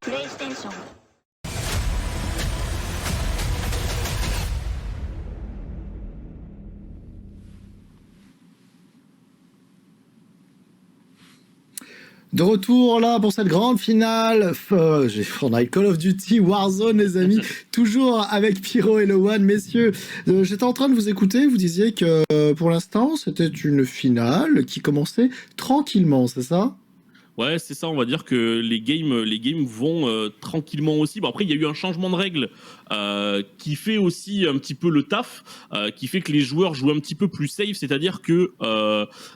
PlayStation. De retour là pour cette grande finale. On a Call of Duty Warzone, les amis. Toujours avec Pyro et Lowan. Messieurs, j'étais en train de vous écouter. Vous disiez que pour l'instant, c'était une finale qui commençait tranquillement, c'est ça? Ouais, c'est ça, on va dire que les games vont tranquillement aussi. Bon, après, il y a eu un changement de règle qui fait aussi un petit peu le taf, qui fait que les joueurs jouent un petit peu plus safe, c'est-à-dire que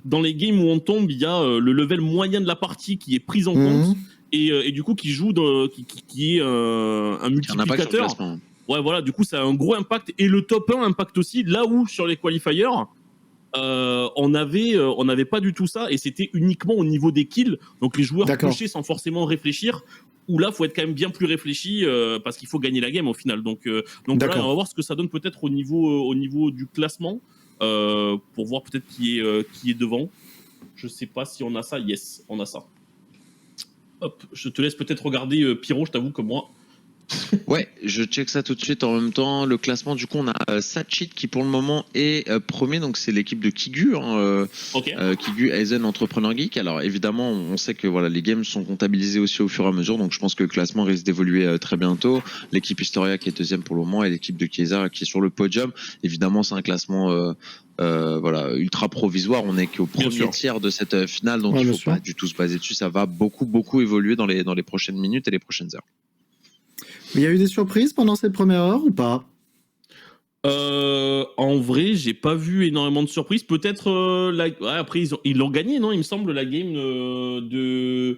dans les games où on tombe, il y a le level moyen de la partie qui est pris en compte et du coup qui joue qui est un multiplicateur. Ouais, voilà, du coup ça a un gros impact et le top 1 impacte aussi, là où sur les qualifiers on n'avait pas du tout ça et c'était uniquement au niveau des kills, donc les joueurs pushaient sans forcément réfléchir, où là faut être quand même bien plus réfléchi parce qu'il faut gagner la game au final, donc voilà, on va voir ce que ça donne peut-être au niveau du classement pour voir peut-être qui est devant. Je sais pas si on a ça. Yes, on a ça. Hop, je te laisse peut-être regarder Pyro, je t'avoue que moi Ouais, je check ça tout de suite en même temps. Le classement, du coup, on a Satchit qui pour le moment est premier, donc c'est l'équipe de Kigu, Kigu Aizen Entrepreneur Geek. Alors évidemment, on sait que voilà, les games sont comptabilisés aussi au fur et à mesure, donc je pense que le classement risque d'évoluer très bientôt. L'équipe Historia qui est deuxième pour le moment et l'équipe de Kiesa qui est sur le podium. Évidemment, c'est un classement voilà, ultra provisoire. On n'est qu'au premier tiers de cette finale, donc il ne faut pas du tout se baser dessus. Ça va beaucoup évoluer dans les prochaines minutes et les prochaines heures. Il y a eu des surprises pendant cette première heure ou pas? En vrai, j'ai pas vu énormément de surprises. Peut-être après ils l'ont gagné, non? Il me semble la game de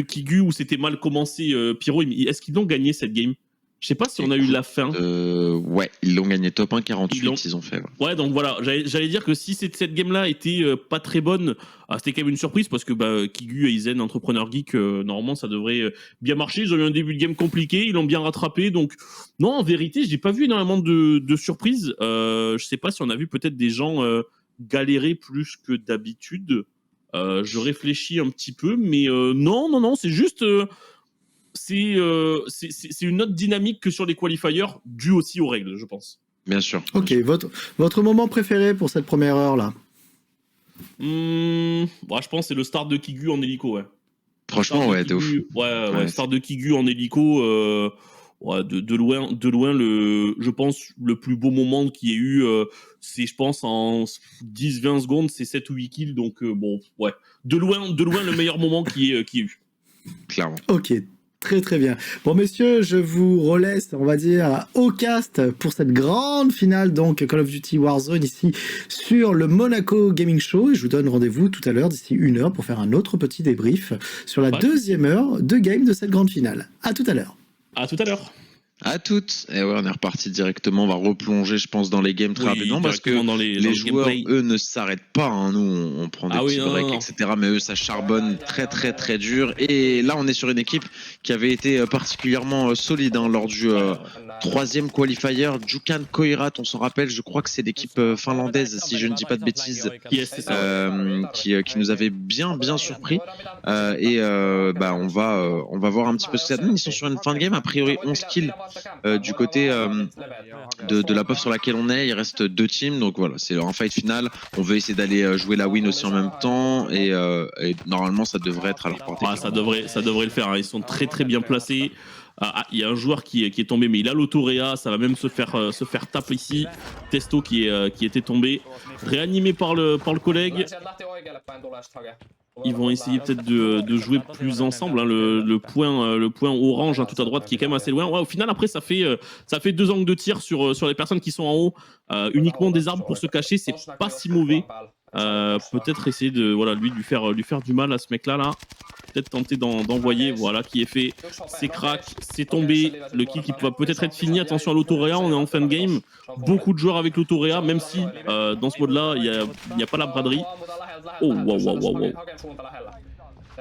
Kigu où c'était mal commencé. Pyro, est-ce qu'ils l'ont gagné cette game? Je sais pas si on a eu la fin. Ouais, ils l'ont gagné top 1 48, ils ont fait. Ouais, donc voilà, j'allais dire que si cette game-là était pas très bonne, c'était quand même une surprise parce que Kigu et Aizen, Entrepreneur Geek, normalement ça devrait bien marcher. Ils ont eu un début de game compliqué, ils l'ont bien rattrapé. Donc non, en vérité, j'ai pas vu énormément de surprises. Je sais pas si on a vu peut-être des gens galérer plus que d'habitude. Je réfléchis un petit peu, mais non, c'est juste. C'est une autre dynamique que sur les qualifiers, due aussi aux règles, je pense. Bien sûr. Ok, votre moment préféré pour cette première heure-là? Je pense que c'est le start de Kigu en hélico, ouais. Franchement, ouais, de ouf. Ouais, start de Kigu en hélico, de loin, je pense, le plus beau moment qu'il y ait eu, c'est, je pense, en 10-20 secondes, c'est 7 ou 8 kills, donc bon, ouais. De loin, le meilleur moment qu'il y ait eu. Clairement. Ok. Très bien. Bon messieurs, je vous relaisse, on va dire, au cast pour cette grande finale, donc Call of Duty Warzone ici sur le Monaco Gaming Show, et je vous donne rendez-vous tout à l'heure d'ici 1 heure pour faire un autre petit débrief sur la deuxième heure de game de cette grande finale. À tout à l'heure. À tout à l'heure. À toutes. Et ouais, on est reparti directement. On va replonger, je pense, dans les games très rapidement parce que les joueurs, eux, ne s'arrêtent pas. Hein. Nous, on prend des petits breaks, etc. Mais eux, ça charbonne très dur. Et là, on est sur une équipe qui avait été particulièrement solide lors du troisième qualifier. Jukan Koirat, on s'en rappelle. Je crois que c'est l'équipe finlandaise, si je ne dis pas de bêtises, qui nous avait bien surpris. On va voir un petit peu ce que ça donne. Ils sont sur une fin de game, a priori 11 kills. Du côté de la puff sur laquelle on est, il reste 2 teams, donc voilà, c'est un fight final. On veut essayer d'aller jouer la win aussi en même temps, et normalement ça devrait être à leur portée. Ça devrait le faire, hein. Ils sont très bien placés. Il y a un joueur qui est tombé, mais il a l'autoréa, ça va même se faire taper ici. Testo qui était tombé, réanimé par le collègue. Ils vont essayer peut-être de jouer plus ensemble, hein, le point orange tout à droite qui est quand même assez loin. Ouais, au final, après, ça fait 2 angles de tir sur les personnes qui sont en haut. Uniquement des arbres pour se cacher, c'est pas si mauvais. Peut-être essayer de lui faire du mal à ce mec-là. Peut-être tenter d'envoyer, voilà, qui est fait. C'est crack, c'est tombé. Le kill qui va peut-être être fini. Attention à l'autoréa, on est en fin de game. Beaucoup de joueurs avec l'autoréa, même si dans ce mode-là, il n'y a pas la braderie. Oh, wow.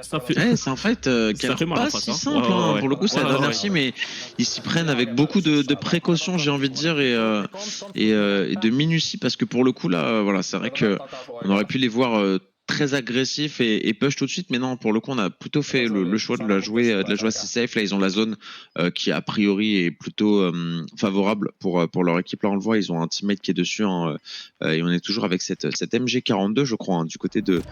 Ça fait... c'est en fait qui a pas si simple. Pour le coup, c'est la dernière team, mais ils s'y prennent avec beaucoup de précautions, j'ai envie de dire, et de minutie, parce que pour le coup, là, voilà, c'est vrai qu'on aurait pu les voir très agressif et push tout de suite, mais non, pour le coup, on a plutôt fait le choix de la jouer assez safe. Là, ils ont la zone qui, a priori, est plutôt favorable pour leur équipe. Là, on le voit, ils ont un teammate qui est dessus, hein, et on est toujours avec cette MG42, je crois, hein, du côté de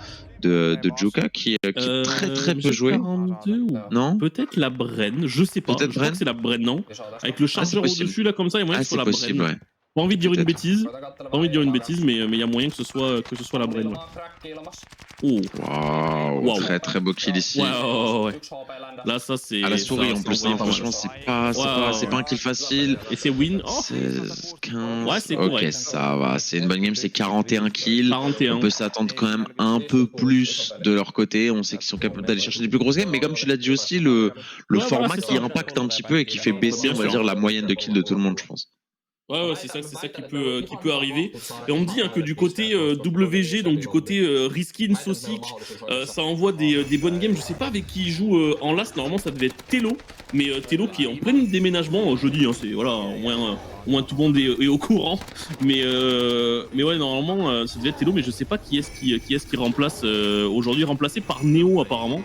Joka, qui très peu joué. Non, peut-être la Bren, je sais pas. Je crois que c'est la Bren, non? Avec le chargeur au-dessus, là, comme ça, il y a moyen que ce soit la Bren. Ouais. Pas envie de dire une bêtise, mais il y a moyen que ce soit la Bren. Ouais. Oh, wow. Très beau kill ici. Ouais. Là, ça c'est. À la souris en plus, hein, franchement, c'est pas un kill facile. Et c'est win. 16, 15. Ouais, c'est correct. Ok, ça va. C'est une bonne game, c'est 41 kills. 41. On peut s'attendre quand même un peu plus de leur côté. On sait qu'ils sont capables d'aller chercher des plus grosses games, mais comme tu l'as dit aussi, le format qui impacte un petit peu et qui fait baisser, on va dire, la moyenne de kills de tout le monde, je pense. Ouais, c'est ça qui peut arriver. Et on me dit que du côté WG, donc du côté Riskin, Sosic, ça envoie des bonnes games. Je sais pas avec qui il joue en last. Normalement, ça devait être Tello, mais Tello qui est en plein déménagement jeudi. Hein, c'est voilà, au moins tout le monde est au courant. Mais ouais, normalement, ça devait être Tello, mais je sais pas qui est-ce qui remplace aujourd'hui, remplacé par Neo apparemment.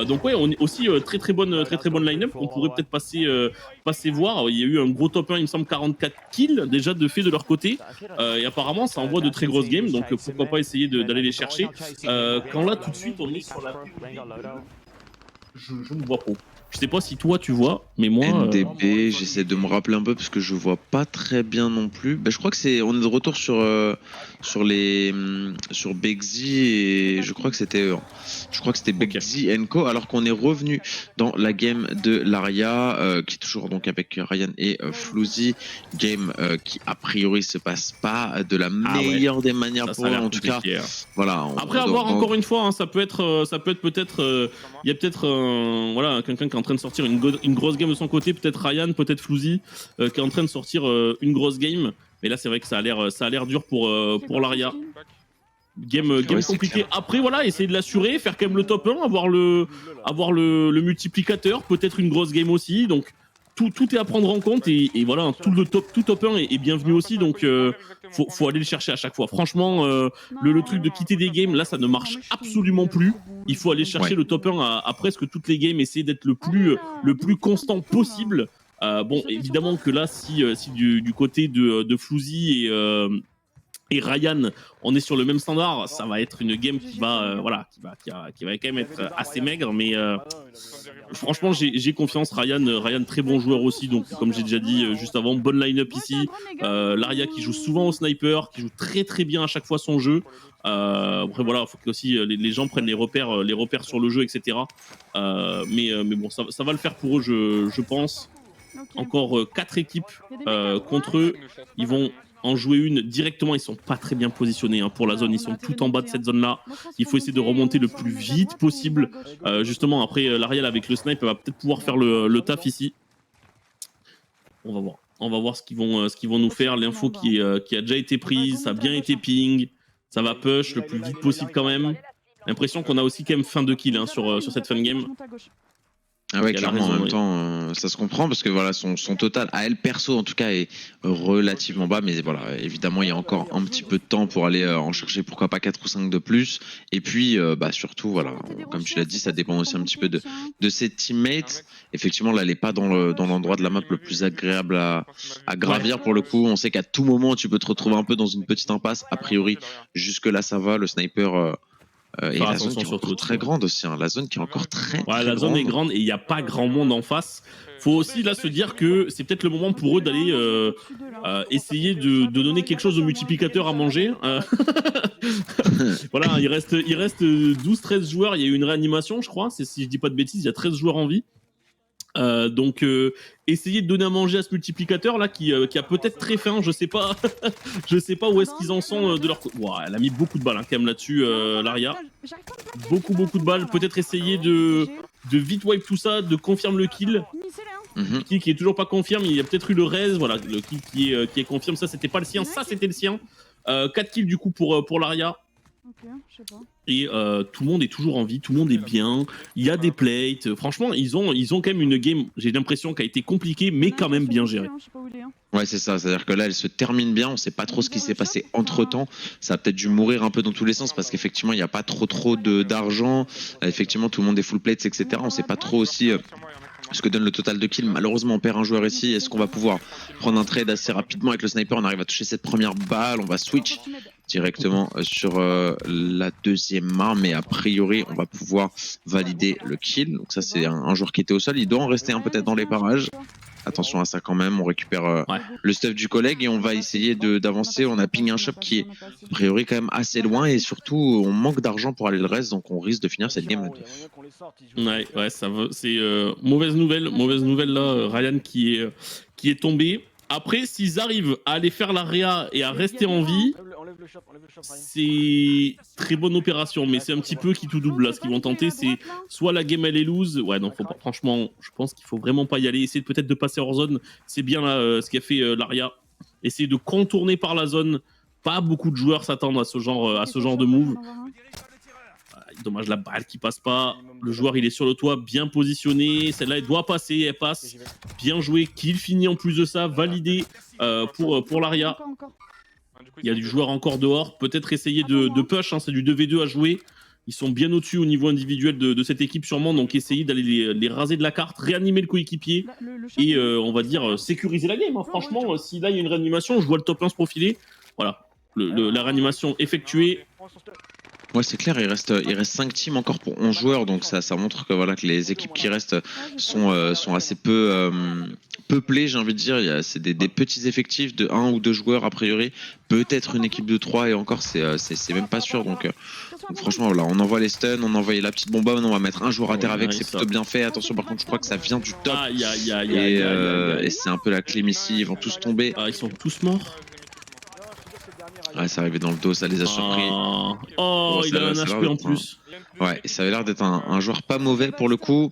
Donc ouais, on est aussi très bonne line-up. On pourrait peut-être passer voir. Il y a eu un gros top 1, il me semble 44 kills déjà de fait de leur côté. Et apparemment, ça envoie de très grosses games. Donc pourquoi pas essayer d'aller les chercher. Quand là, tout de suite, on est sur la... Je ne vois pas. Je sais pas si toi tu vois, mais moi... NDB, j'essaie de me rappeler un peu parce que je vois pas très bien non plus. Je crois que on est de retour sur Begzy et je crois que c'était Begzy Co, alors qu'on est revenu dans la game de Laria qui est toujours donc avec Ryan et Floozy, game qui a priori se passe pas de la meilleure des manières pour eux en tout cas. Voilà. Après avoir encore une fois, hein, ça peut être peut-être il y a peut-être voilà, quelqu'un qui est en train de sortir une grosse game de son côté, peut-être Ryan, peut-être Floozy qui est en train de sortir une grosse game. Mais là, c'est vrai que ça a l'air dur pour Laria. Game compliqué. Après, voilà, essayer de l'assurer, faire quand même le top 1, avoir le multiplicateur, peut-être une grosse game aussi. Donc, tout est à prendre en compte et voilà, tout top 1 est bienvenu aussi. Donc, faut aller le chercher à chaque fois. Franchement, le truc de quitter des games, là, ça ne marche absolument plus. Il faut aller chercher le top 1 à presque toutes les games, essayer d'être le plus constant possible. Bon, évidemment que là, si du côté de Floozy et Ryan, on est sur le même standard, ça va être une game qui va quand même être assez maigre, mais franchement, j'ai confiance. Ryan, très bon joueur aussi, donc comme j'ai déjà dit juste avant, bonne line-up ici. Laria qui joue souvent au sniper, qui joue très bien à chaque fois son jeu. Après voilà, il faut que aussi les gens prennent les repères sur le jeu, etc. Mais bon, ça va le faire pour eux, je pense. Encore 4 équipes contre eux. Ils vont en jouer une directement. Ils sont pas très bien positionnés hein, pour la zone. Ils sont tout en bas de cette zone-là. Il faut essayer de remonter le plus vite possible. Justement, après, l'Ariel avec le snipe va peut-être pouvoir faire le taf ici. On va voir. On va voir ce qu'ils vont nous faire. L'info qui a déjà été prise, ça a bien été ping. Ça va push le plus vite possible quand même. L'impression qu'on a aussi quand même fin de kill hein, sur cette fin de game. Ah ouais, clairement, en même temps, ça se comprend parce que voilà, son total, à elle perso en tout cas, est relativement bas. Mais voilà, évidemment, il y a encore un petit peu de temps pour aller en chercher, pourquoi pas 4 ou 5 de plus. Et puis, surtout, voilà, comme tu l'as dit, ça dépend aussi un petit peu de ses teammates. Effectivement, là, elle n'est pas dans l'endroit de la map le plus agréable à gravir pour le coup. On sait qu'à tout moment, tu peux te retrouver un peu dans une petite impasse. A priori, jusque-là, ça va. Le sniper... et la zone qui est encore très grande aussi, hein. La zone qui est encore très la zone est grande et il n'y a pas grand monde en face. Faut aussi là se dire que c'est peut-être le moment pour eux d'aller essayer de donner quelque chose au multiplicateur à manger. Voilà, il reste 12-13 joueurs, il y a eu une réanimation je crois, si je dis pas de bêtises, il y a 13 joueurs en vie. Donc essayer de donner à manger à ce multiplicateur là qui a peut-être très faim, je sais pas où est-ce qu'ils en sont de leur côté. Elle a mis beaucoup de balles hein, quand même là-dessus Laria. Beaucoup de balles, peut-être essayer de vite wipe tout ça, de confirmer le kill. Le kill qui est toujours pas confirmé, il y a peut-être eu le raise, voilà, le kill qui est confirmé, ça c'était pas le sien, ça c'était le sien. 4 kills du coup pour Laria. Je sais pas. Et tout le monde est toujours en vie, tout le monde est bien. Il y a des plates. Franchement, ils ont quand même une game, j'ai l'impression, qui a été compliquée, mais quand même bien gérée. Ouais, c'est ça. C'est-à-dire que là, elle se termine bien. On sait pas trop ce qui s'est passé entre-temps. Ça a peut-être dû mourir un peu dans tous les sens parce qu'effectivement, il n'y a pas trop d'argent. Effectivement, tout le monde est full plates, etc. On sait pas trop aussi ce que donne le total de kills. Malheureusement, on perd un joueur ici. Est-ce qu'on va pouvoir prendre un trade assez rapidement avec le sniper? On arrive à toucher cette première balle. On va switch directement sur la deuxième arme. Mais a priori, on va pouvoir valider le kill. Donc ça, c'est un joueur qui était au sol. Il doit en rester un peut-être dans les parages. Attention à ça quand même, on récupère le stuff du collègue et on va essayer d'avancer. On a ping un shop qui est a priori quand même assez loin et surtout on manque d'argent pour aller le reste, donc on risque de finir cette game à 2. Ouais, ça veut. C'est mauvaise nouvelle là, Ryan qui est tombé. Après, s'ils arrivent à aller faire l'area et à rester en vie, c'est très bonne opération, mais c'est un petit peu qui tout double là. Ce qu'ils vont tenter, c'est soit la game elle est lose. Ouais, non, faut pas, franchement, je pense qu'il faut vraiment pas y aller. Essayer peut-être de passer hors zone. C'est bien là ce qu'a fait l'Aria. Essayer de contourner par la zone. Pas beaucoup de joueurs s'attendent à ce genre de move. Dommage la balle qui passe pas. Le joueur il est sur le toit, bien positionné. Celle-là elle doit passer, elle passe. Bien joué, kill fini en plus de ça, validé pour l'Aria. Il y a du joueur encore dehors. Peut-être essayer de push, hein, c'est du 2v2 à jouer. Ils sont bien au-dessus au niveau individuel de cette équipe sûrement. Donc essayer d'aller les raser de la carte, réanimer le coéquipier et on va dire sécuriser la game. Hein. Franchement, si là il y a une réanimation, je vois le top 1 se profiler. Voilà, la réanimation effectuée. Ouais, c'est clair, il reste 5 teams encore pour 11 joueurs, donc ça montre que voilà que les équipes qui restent sont assez peu peuplées, j'ai envie de dire. C'est des petits effectifs de 1 ou 2 joueurs a priori, peut-être une équipe de 3 et encore c'est même pas sûr. Donc franchement voilà, on envoie les stuns, on envoie la petite bonbonne, on va mettre un joueur à terre avec, c'est plutôt bien fait. Attention par contre, je crois que ça vient du top et c'est un peu la clé ici, ils vont tous tomber. Ils sont tous morts. Ouais, c'est arrivé dans le dos, ça les a surpris. Oh, il a un HP en plus. Ouais, ça avait l'air d'être un joueur pas mauvais pour le coup.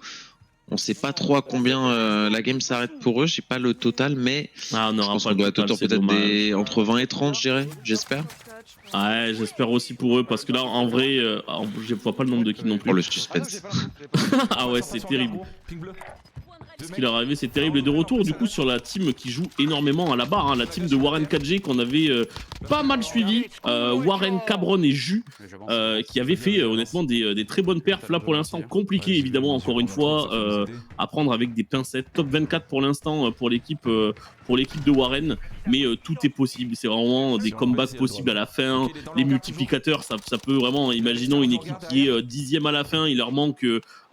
On sait pas trop à combien la game s'arrête pour eux, je sais pas le total, mais je pense qu'on doit être autour peut-être entre 20 et 30, je dirais, j'espère. Ouais, j'espère aussi pour eux, parce que là, en vrai, je vois pas le nombre de kills non plus. Oh, le suspense. Ah ouais, c'est terrible. Ce qui leur est arrivé, c'est terrible. Et de retour, du coup, sur la team qui joue énormément à la barre, hein, la team de Warren 4G qu'on avait pas mal suivi. Warren, Cabron et Jus, qui avaient fait honnêtement des très bonnes perfs. Là, pour l'instant, compliqué, évidemment, encore une fois, à prendre avec des pincettes. Top 24 pour l'instant pour l'équipe de Warren, mais tout est possible. C'est vraiment des comebacks possibles à la fin. Les multiplicateurs, ça peut vraiment, imaginons une équipe qui est 10e à la fin, il leur manque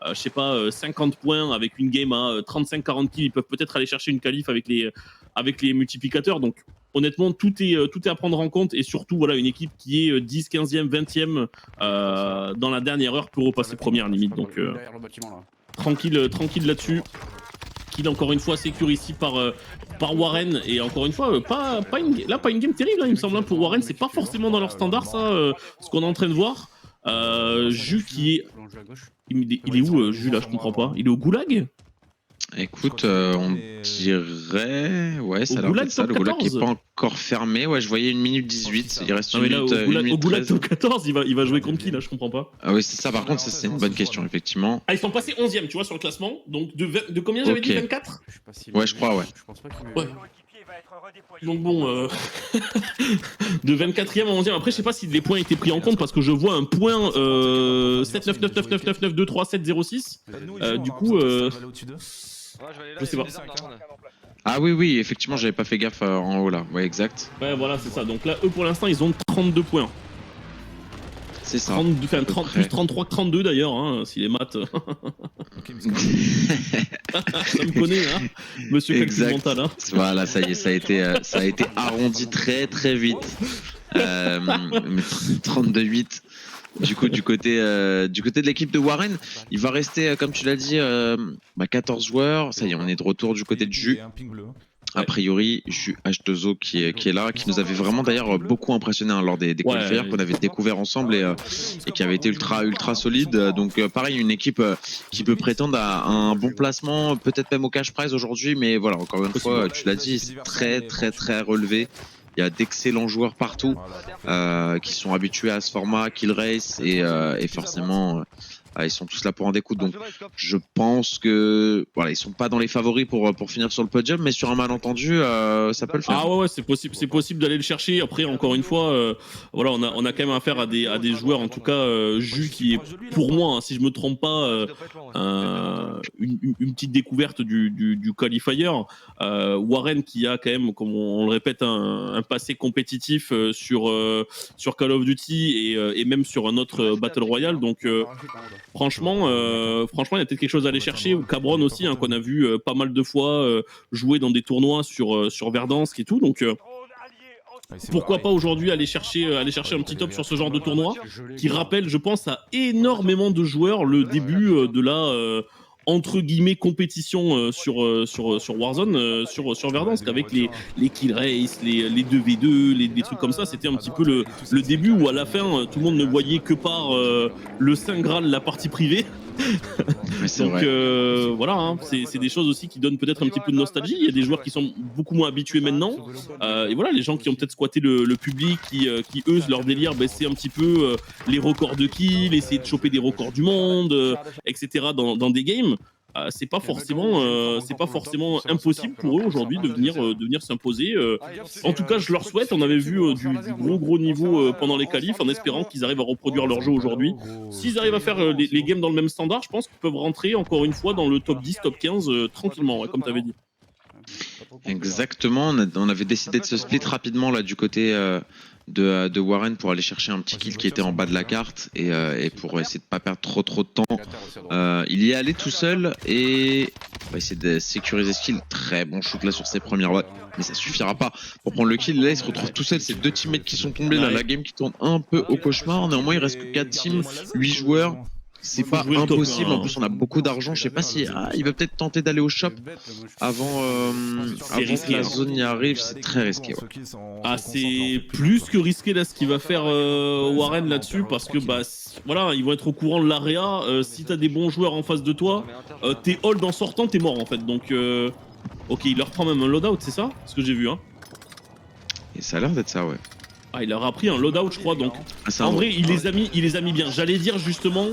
je sais pas, 50 points avec une game à 35-40 kills, ils peuvent peut-être aller chercher une qualif avec les multiplicateurs. Donc honnêtement, tout est à prendre en compte, et surtout voilà, une équipe qui est 10, 15e, 20e dans la dernière heure pour repasser première limite. Donc tranquille là-dessus. Kill encore une fois sécure ici par Warren, et encore une fois pas une game terrible hein, il me semble, pour Warren. C'est pas forcément dans leur standard ça, ce qu'on est en train de voir. Jus qui est... Il est où Jus là, je comprends pas. Il est au goulag? Écoute, on dirait... Ouais, ça a l'air d'être ça, le goulag qui est pas encore fermé. Ouais, je voyais 1 minute 18, il reste 1 minute, au goulag top 14, il va jouer contre qui là, je comprends pas. Ah oui, c'est ça, par contre, c'est une bonne question, effectivement. Ah, ils sont passés 11e, tu vois, sur le classement. Donc de combien j'avais dit, 24? Ouais, je crois, ouais. Donc bon, de 24e à 11e. Après, je sais pas si les points étaient pris en compte, parce que je vois un point 7 9 9 9 9 9 9 2 3 7 0 6. Du coup, je sais pas. Ah oui, effectivement, j'avais pas fait gaffe en haut là. Ouais, exact. Ouais, voilà, c'est ça. Donc là, eux pour l'instant, ils ont 32 points. C'est ça. Plus 33 que 32 d'ailleurs, hein, si les maths. Ça me connaît, hein, monsieur calcul mental. Hein. Voilà, ça y est, ça a été arrondi très très vite. 32-8. Du coup, du côté de l'équipe de Warren, il va rester, comme tu l'as dit, 14 joueurs. Ça y est, on est de retour du côté de Jus. A priori, Jus H2O qui est là, qui nous avait vraiment d'ailleurs beaucoup impressionné hein, lors des qualifiers qu'on avait découvert ensemble et qui avait été ultra solide. Donc pareil, une équipe qui peut prétendre à un bon placement, peut-être même au cash prize aujourd'hui, mais voilà, encore une fois, tu l'as dit, c'est très relevé. Il y a d'excellents joueurs partout qui sont habitués à ce format, kill race, et forcément Ils sont tous là pour en découdre. Donc je pense que voilà, ils sont pas dans les favoris pour finir sur le podium, mais sur un malentendu, ça peut le faire. Ah ouais, c'est possible d'aller le chercher. Après, encore une fois, voilà, on a quand même affaire à des joueurs, en tout cas, Jus qui est pour moi, hein, si je me trompe pas, une petite découverte du qualifier. Warren qui a quand même, comme on le répète, un passé compétitif sur Call of Duty et même sur un autre Battle Royale. Donc franchement, il y a peut-être quelque chose à aller chercher. Ou Cabron aussi, hein, qu'on a vu pas mal de fois jouer dans des tournois sur Verdansk et tout. Donc pourquoi pas aujourd'hui aller chercher un petit top sur ce genre de tournoi qui rappelle, je pense, à énormément de joueurs le début de la entre guillemets compétition sur Warzone, sur Verdansk, avec les kill race, les 2v2, des trucs comme ça. C'était un petit peu le début où à la fin tout le monde ne voyait que par le Saint Graal, la partie privée. Donc voilà, hein, c'est des choses aussi qui donnent peut-être un petit peu de nostalgie. Il y a des joueurs qui sont beaucoup moins habitués maintenant, et voilà, les gens qui ont peut-être squatté le public, qui eux, leur délire, c'est un petit peu les records de kills, essayer de choper des records du monde, etc. dans des games. C'est pas forcément impossible pour eux aujourd'hui de venir s'imposer. En tout cas, je leur souhaite. On avait vu du gros niveau pendant les qualifs, en espérant qu'ils arrivent à reproduire leur jeu aujourd'hui. S'ils arrivent à faire les games dans le même standard, je pense qu'ils peuvent rentrer encore une fois dans le top 10, top 15 tranquillement, ouais, comme tu avais dit. Exactement, on avait décidé de se split rapidement là du côté de Warren pour aller chercher un petit kill qui était en bas de la carte et pour essayer de pas perdre trop de temps. Il y est allé tout seul et on va essayer de sécuriser ce kill. Très bon shoot là sur ses premières balles, mais ça suffira pas pour prendre le kill. Là il se retrouve tout seul, c'est deux teammates qui sont tombés là, la game qui tourne un peu au cauchemar. Néanmoins il reste que 4 teams, 8 joueurs. C'est pas impossible, en plus on a beaucoup d'argent, je sais pas si il va peut-être tenter d'aller au shop avant que la zone y arrive, c'est très risqué. Ouais. C'est plus que risqué là ce qu'il va faire Warren là-dessus, parce que voilà, ils vont être au courant de l'area. Si t'as des bons joueurs en face de toi, t'es hold en sortant, t'es mort en fait. Donc ok, il leur prend même un loadout, c'est ça ce que j'ai vu, hein. Et ça a l'air d'être ça, ouais. Il leur a pris un loadout, je crois, donc en vrai il les a mis bien. J'allais dire justement,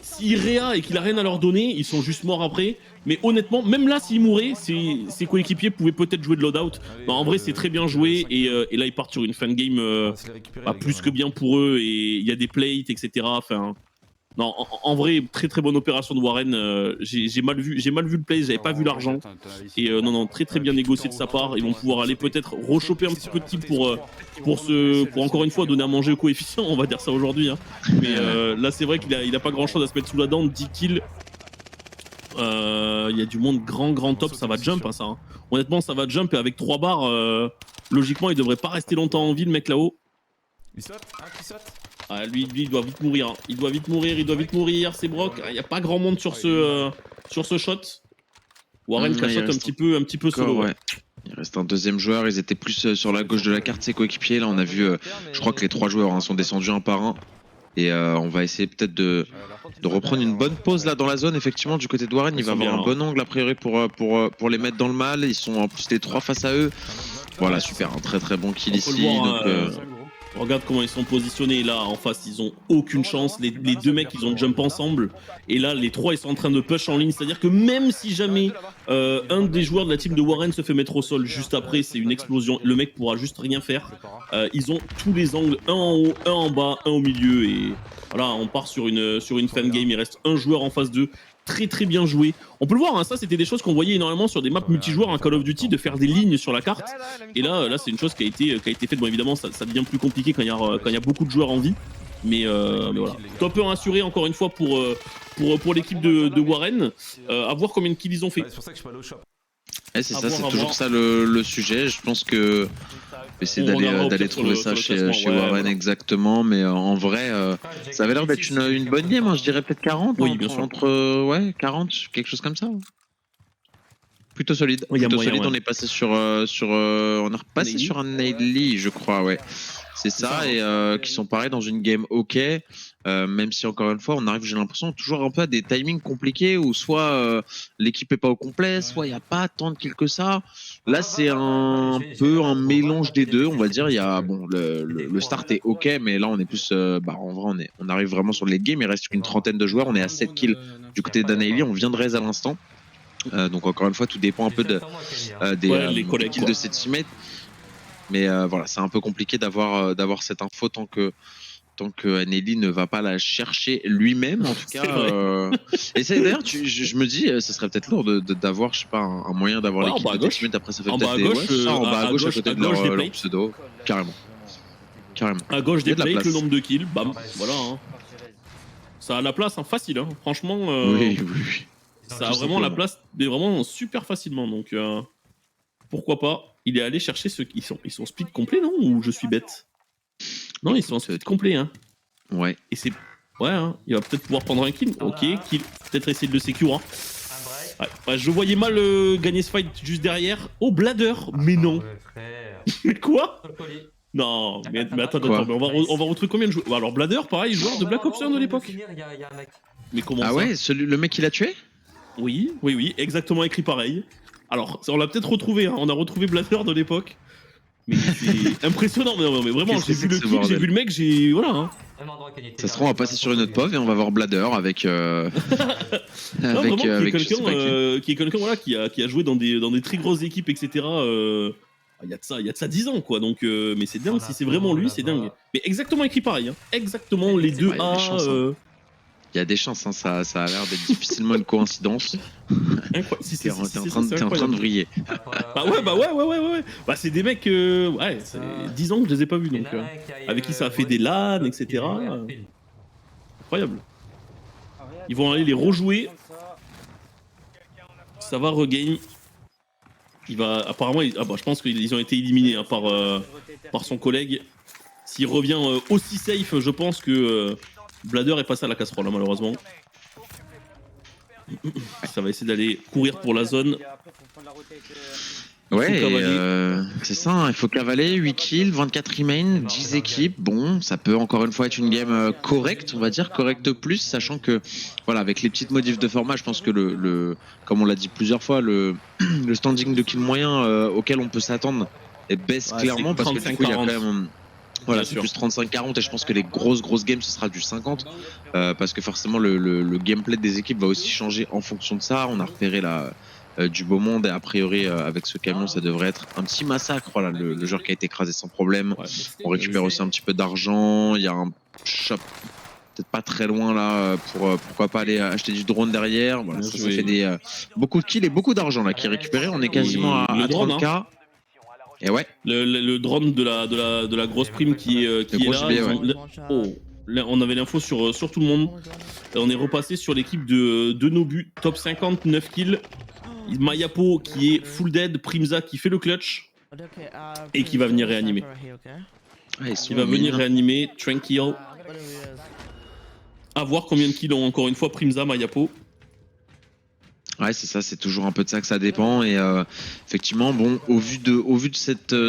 s'il réa et qu'il a rien à leur donner, ils sont juste morts après. Mais honnêtement, même là, s'ils mouraient, ses coéquipiers pouvaient peut-être jouer de loadout. En vrai, c'est très bien joué. Et là, ils partent sur une fin de game plus que bien pour eux. Et il y a des plates, etc. Enfin, non, en vrai, très bonne opération de Warren. J'ai mal vu le play, j'avais pas vu l'argent. Et non, très bien négocié de sa part. Ils vont pouvoir aller peut-être rechoper un petit peu de type pour encore une fois donner à manger au coefficient, on va dire ça aujourd'hui. Hein. Mais là, c'est vrai qu'il a pas grand chose à se mettre sous la dent. 10 kills. Il y a du monde grand top, ça va jump, hein, ça. Hein. Honnêtement, ça va jump et avec 3 barres, logiquement, il devrait pas rester longtemps en vie, le mec là-haut. Il saute, qui saute. Lui, il doit vite mourir. Hein. Il doit vite mourir, c'est Brock. Il n'y a pas grand monde sur ce shot. Warren cachote un petit peu solo. Ouais. Il reste un deuxième joueur. Ils étaient plus sur la gauche de la carte, ses coéquipiers. Là, on a vu, je crois que les 3 joueurs sont descendus un par un. Et on va essayer peut-être de reprendre une bonne pause là dans la zone. Effectivement, du côté de Warren, il va avoir un bon angle a priori pour les mettre dans le mal. Ils sont en plus les 3 face à eux. Voilà, super, un très bon kill ici. Regarde comment ils sont positionnés. Là, en face, ils ont aucune chance. Les 2 mecs, ils ont jump ensemble. Et là, les 3, ils sont en train de push en ligne. C'est-à-dire que même si jamais un des joueurs de la team de Warren se fait mettre au sol juste après, c'est une explosion. Le mec pourra juste rien faire. Ils ont tous les angles, un en haut, un en bas, un au milieu. Et voilà, on part sur une fan game. Il reste un joueur en face d'eux. Très bien joué. On peut le voir, hein, ça c'était des choses qu'on voyait énormément sur des maps multijoueurs, un Call of Duty, de faire des lignes sur la carte. Et là c'est une chose qui a été faite. Bon, évidemment, ça devient plus compliqué quand il y a beaucoup de joueurs en vie. Mais voilà. Top 1 assuré encore une fois pour l'équipe de Warren. À voir combien de kills ils ont fait. C'est pour ça que je suis pas allé au shop. C'est ça, c'est toujours ça le sujet. Je pense que essayer d'aller trouver ça chez Warren exactement, mais en vrai ça avait l'air d'être une bonne game, hein, je dirais peut-être 40, oui, bien sûr. Entre 40, quelque chose comme ça. Plutôt solide, oui, plutôt solide. On est passé sur on est repassé sur un Nightly, je crois, ouais. C'est ça, et qui sont pareils dans une game ok. même si encore une fois on arrive, j'ai l'impression, toujours un peu à des timings compliqués où soit l'équipe est pas au complet, soit il n'y a pas tant de kills que ça. Là c'est un peu un mélange des deux, on va dire. Il y a bon le start est ok, mais là on est plus en vrai on arrive vraiment sur le late game, il reste qu'une trentaine de joueurs, on est à 7 kills du côté d'Anaeli, on vient de raise à l'instant. Donc encore une fois tout dépend un peu des kills de ses teammates. Mais voilà, c'est un peu compliqué d'avoir cette info tant que Anneli ne va pas la chercher lui-même, en tout cas. Et c'est d'ailleurs, je me dis, ce serait peut-être lourd d'avoir, je sais pas, un moyen d'avoir l'équipe de teammates. Après, ça fait peut-être des en bas à gauche, à côté de leur pseudo, carrément. À gauche des plates, le nombre de kills, bam, voilà. Hein. Ça a la place, hein, facile, hein. Franchement. Oui. Ça a vraiment la place, vraiment super facilement, donc pourquoi pas. Il est allé chercher ceux qui sont speed complet, non? Ou je suis bête? Non, ils sont en speed complet, hein. Ouais. Et c'est... Ouais, hein. Il va peut-être pouvoir prendre un kill. Ok, kill. Peut-être essayer de le secure, hein. Ouais, je voyais mal gagner ce fight juste derrière. Oh, Bladder. Mais non. Mais quoi? Non, mais attends, mais on va retrouver combien de joueurs? Alors, Bladder, pareil, joueur de Black Ops 1 de l'époque. Mais comment ça? Ah ouais, le mec qui l'a tué? Oui, exactement écrit pareil. Alors, on l'a peut-être retrouvé, hein. On a retrouvé Bladder de l'époque. Mais c'est impressionnant, mais vraiment, j'ai vu le kill, j'ai vu le mec, j'ai... Voilà. Hein. Ça se trouve, on va passer sur une autre POV et on va voir Bladder avec... qui est quelqu'un voilà, qui a joué dans des très grosses équipes, etc. Il y a de ça 10 ans, quoi. Donc, mais c'est dingue, si c'est vraiment lui, c'est dingue. Mais exactement écrit pareil, hein. Exactement, les deux A... Il y a des chances, hein, ça a l'air d'être difficilement une coïncidence. T'es en train de vriller. Bah ouais. Bah c'est des mecs, ouais, c'est 10 ans que je les ai pas vus, donc avec qui ça a fait des LAN, etc. Incroyable. Ils vont aller les rejouer. Ça va regame. Il va apparemment, je pense qu'ils ont été éliminés hein, par son collègue. S'il revient aussi safe, je pense que Bladder est passé à la casserole, hein, malheureusement. Ça va essayer d'aller courir pour la zone. Ouais, c'est ça, hein, il faut cavaler, 8 kills, 24 remain, 10 équipes. Bon, ça peut encore une fois être une game correcte, on va dire, correcte plus, sachant que, voilà, avec les petites modifs de format, je pense que comme on l'a dit plusieurs fois, le standing de kill moyen auquel on peut s'attendre baisse clairement, parce que du coup, il y a quand même... Voilà, c'est plus 35-40 et je pense que les grosses games ce sera du 50 parce que forcément le gameplay des équipes va aussi changer en fonction de ça. On a repéré du beau monde et a priori avec ce camion ça devrait être un petit massacre. Voilà, le joueur qui a été écrasé sans problème. On récupère aussi un petit peu d'argent. Il y a un shop peut-être pas très loin là pourquoi pas aller acheter du drone derrière. Voilà, ça fait beaucoup de kills et beaucoup d'argent là qui est récupéré. On est quasiment à 30K. Hein. Et ouais. Le drone de la grosse prime qui est là. On avait l'info sur tout le monde. On est repassé sur l'équipe de Nobu, top 50, 9 kills. Mayapo qui est full dead, Primza qui fait le clutch et qui va venir réanimer. Il va venir réanimer, tranquille. À voir combien de kills ont encore une fois Primza, Mayapo. Ouais, c'est ça, c'est toujours un peu de ça que ça dépend et effectivement, bon, au vu de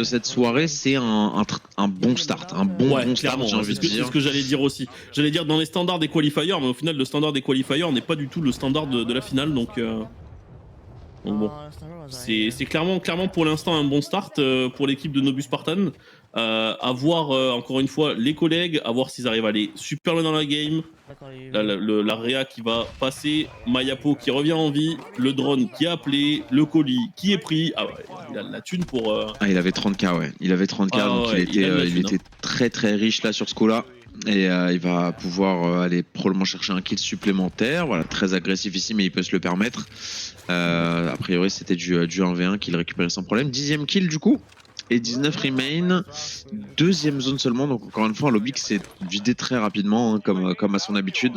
cette soirée, c'est un bon start, un bon start, j'ai envie de dire. C'est ce que j'allais dire aussi. J'allais dire dans les standards des qualifiers, mais au final, le standard des qualifiers n'est pas du tout le standard de la finale, donc bon, c'est clairement pour l'instant un bon start pour l'équipe de Nobu Spartan. À voir encore une fois les collègues, à voir s'ils arrivent à aller super loin dans la game. La réa qui va passer, Mayapo qui revient en vie, le drone qui est appelé, le colis qui est pris. Ah ouais, il a de la thune pour... Ah, il avait 30K, ouais. Il avait 30K, donc il était très très riche là sur ce coup-là. Et il va pouvoir aller probablement chercher un kill supplémentaire. Voilà, très agressif ici, mais il peut se le permettre. A priori, c'était du 1v1 qu'il récupérait sans problème. 10e kill du coup. Et 19 remain, deuxième zone seulement, donc encore une fois un lobby qui s'est vidé très rapidement hein, comme à son habitude.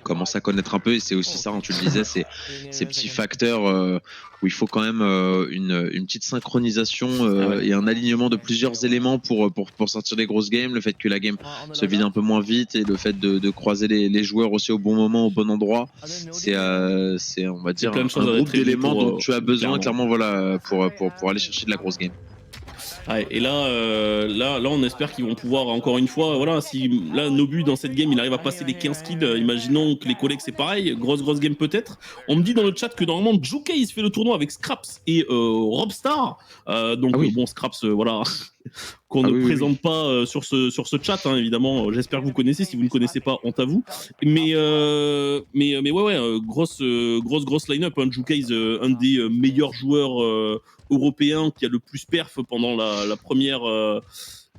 Commence à connaître un peu et c'est aussi ça, hein, tu le disais, ces petits facteurs où il faut quand même une petite synchronisation et un alignement de plusieurs éléments pour sortir des grosses games. Le fait que la game se vide un peu moins vite et le fait de croiser les joueurs aussi au bon moment, au bon endroit, c'est on va dire un groupe d'éléments dont tu as besoin clairement voilà, pour aller chercher de la grosse game. Ouais, et là, on espère qu'ils vont pouvoir encore une fois, voilà, si là Nobu dans cette game il arrive à passer les 15 kills, imaginons que les collègues c'est pareil, grosse game peut-être. On me dit dans le chat que normalement Juke il se fait le tournoi avec Scraps et Robstar, donc bon Scraps voilà. qu'on ne présente pas sur ce chat, hein, évidemment. J'espère que vous connaissez. Si vous ne connaissez pas, honte à vous. Mais ouais, grosse line-up. Hein. Juke, un des meilleurs joueurs européens qui a le plus perf pendant la première.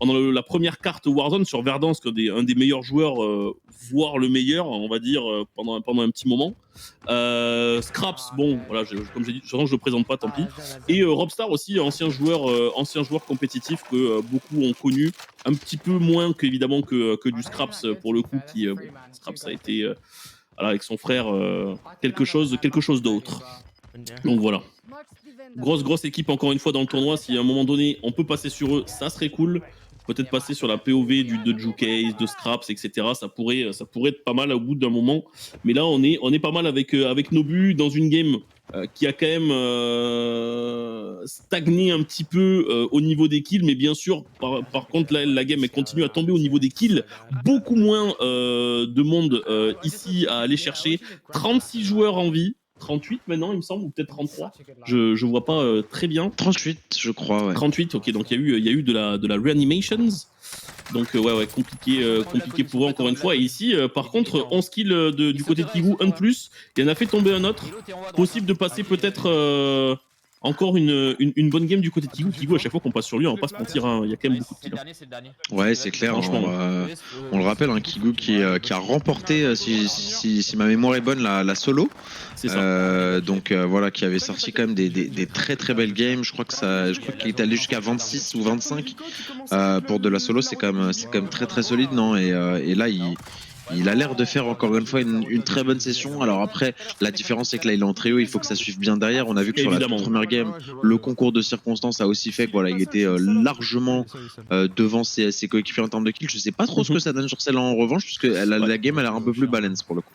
Pendant la première carte Warzone sur Verdansk, un des meilleurs joueurs, voire le meilleur, on va dire, pendant un petit moment. Scraps, bon, voilà, comme j'ai dit, je le présente pas, tant pis. Et Robstar aussi, ancien joueur compétitif que beaucoup ont connu, un petit peu moins évidemment que du Scraps pour le coup, qui Scraps a été voilà, avec son frère quelque chose d'autre. Donc voilà. Grosse équipe encore une fois dans le tournoi. Si à un moment donné on peut passer sur eux, ça serait cool. Peut-être passer sur la POV de Juke, de Scraps, etc. Ça pourrait être pas mal au bout d'un moment. Mais là, on est pas mal avec Nobu dans une game qui a quand même stagné un petit peu au niveau des kills. Mais bien sûr, par contre, la game elle continue à tomber au niveau des kills. Beaucoup moins de monde ici à aller chercher. 36 joueurs en vie. 38 maintenant, il me semble, ou peut-être 33. Je vois pas très bien. 38, je crois, ouais. 38, ok, donc il y a eu de la reanimations. Donc ouais, compliqué pour eux encore une fois. Et ici, par contre, 11 kills du côté de Kigu, un de plus. Il en a fait tomber un autre. Possible de passer peut-être encore une bonne game du côté de Kigu. Kigu, à chaque fois qu'on passe sur lui, on va pas se mentir, hein, il y a quand même beaucoup de kills. Ouais, c'est clair. Franchement, on le rappelle, hein, Kigu qui a remporté, si ma mémoire est bonne, la solo. C'est ça. Donc voilà, qui avait sorti quand même des très belles games. Je crois qu'il est allé jusqu'à 26 ou 25 pour de la solo. C'est quand même très solide, non? Et là, il a l'air de faire encore une fois une très bonne session. Alors après, la différence c'est que là il est en trio, il faut que ça suive bien derrière. On a vu que sur la première game, le concours de circonstances a aussi fait que voilà, il était largement devant ses coéquipiers en termes de kills. Je sais pas trop ce que ça donne sur celle-là en revanche, puisque la game elle a un peu plus balance pour le coup.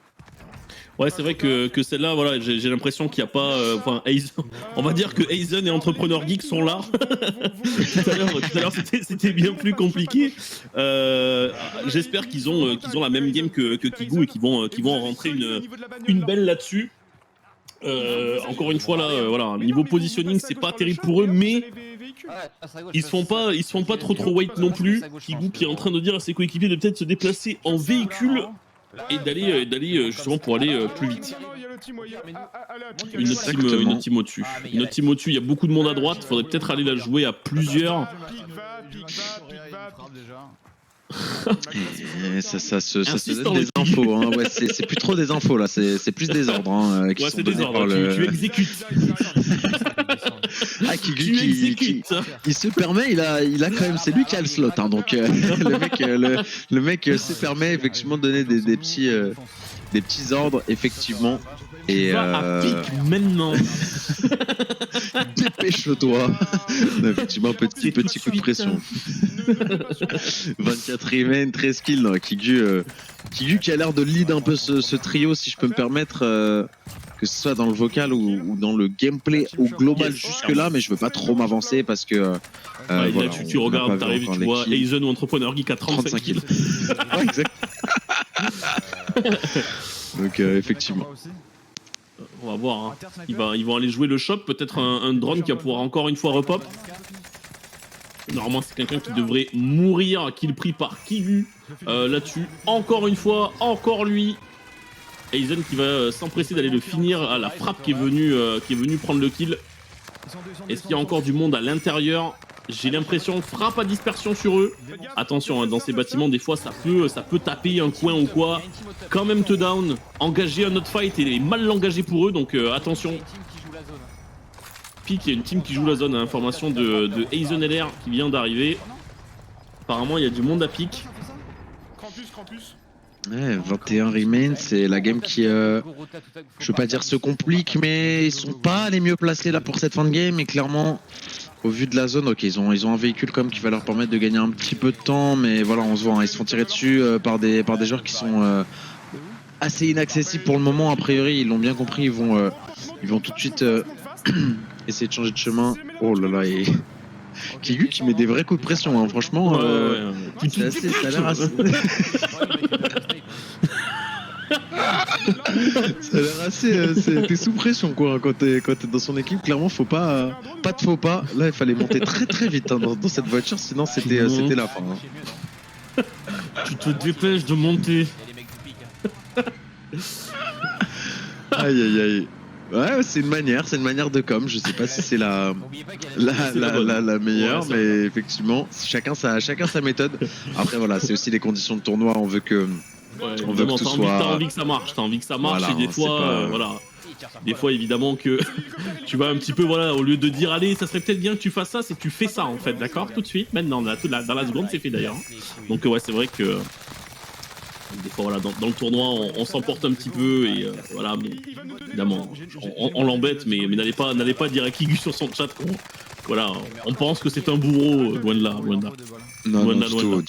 Ouais, c'est vrai que celle-là, voilà, j'ai l'impression qu'il n'y a pas. On va dire que Aizen et Entrepreneur Geek sont là. Tout à l'heure, c'était bien plus compliqué. J'espère qu'ils ont la même game que Kigu et qu'ils vont rentrer une belle là-dessus. Encore une fois, là, voilà, niveau positioning, c'est pas terrible pour eux, mais ils se font pas trop wait non plus. Kigu qui est en train de dire à ses coéquipiers de peut-être se déplacer en véhicule. Et d'aller justement pour aller plus vite. Une autre team au-dessus. Une autre team au-dessus, il y a beaucoup de monde à droite, il faudrait peut-être aller la jouer à plusieurs. Ça se donne des infos, hein. Ouais, c'est plus trop des infos là, c'est plus des ordres hein, qui sont donnés par le... Tu exécutes. Kigu il se permet, il a quand même, c'est lui qui a le slot, hein, donc le mec se permet effectivement de donner des petits ordres effectivement. Et à pique maintenant. Dépêche-toi. Effectivement, petit coup de pression. 24 remain, 13 kills. Non, Kigu qui a l'air de lead un peu ce trio, si je peux me permettre, que ce soit dans le vocal ou dans le gameplay au global jusque là, mais je veux pas trop m'avancer parce que voilà, là, tu regardes, t'arrives, tu vois Aizen ou Entrepreneur Geek à 35 kills. Ouais, exact. Donc effectivement. On va voir, hein. Ils vont aller jouer le shop, peut-être un drone qui va pouvoir encore une fois repop. Normalement c'est quelqu'un qui devrait mourir, kill pris par Kigu là-dessus. Encore une fois, encore lui. Aizen qui va s'empresser d'aller le finir à la frappe qui est venue prendre le kill. Est-ce qu'il y a encore du monde à l'intérieur? J'ai l'impression, frappe à dispersion sur eux. Attention, hein, dans ces bâtiments, des fois, ça peut taper un coin ou quoi. Quand même te down, engager un autre fight et mal l'engager pour eux, donc attention. Pique, il y a une team qui joue la zone, à information de Aizen LR qui vient d'arriver. Apparemment, il y a du monde à pique. Ouais, 21 remains, c'est la game qui, je veux pas dire se complique, mais ils sont pas les mieux placés là pour cette fin de game, et clairement... Au vu de la zone, ok, ils ont un véhicule comme qui va leur permettre de gagner un petit peu de temps, mais voilà, on se voit, hein, ils se font tirer dessus par des joueurs qui sont assez inaccessibles pour le moment. A priori, ils l'ont bien compris, ils vont tout de suite essayer de changer de chemin. Oh là là, et Kigu qui met des vrais coups de pression, hein. Franchement, ça a l'air assez... Ça a l'air assez... T'es sous pression, quoi, quand t'es dans son équipe. Clairement, faut pas de faux pas. Là, il fallait monter très vite hein, dans cette voiture, sinon c'était la fin. Hein. Tu te dépêches de monter. Aïe. Ouais, c'est une manière de com. Je sais pas si c'est la meilleure, mais effectivement, chacun sa méthode. Après, voilà, c'est aussi les conditions de tournoi. On veut que tout soit. T'as envie que ça marche. Voilà, et des fois, des fois, évidemment que tu vas un petit peu, voilà, au lieu de dire allez, ça serait peut-être bien que tu fasses ça, c'est que tu fais ça en fait, d'accord, tout de suite. Maintenant, dans la seconde, c'est fait d'ailleurs. Donc ouais, c'est vrai que. Des fois, voilà, dans le tournoi, on s'emporte un petit peu et voilà, bon, évidemment, on l'embête, mais n'allez pas dire à Kigu sur son chat voilà, on pense que c'est un bourreau, loin de là. Non, du tout.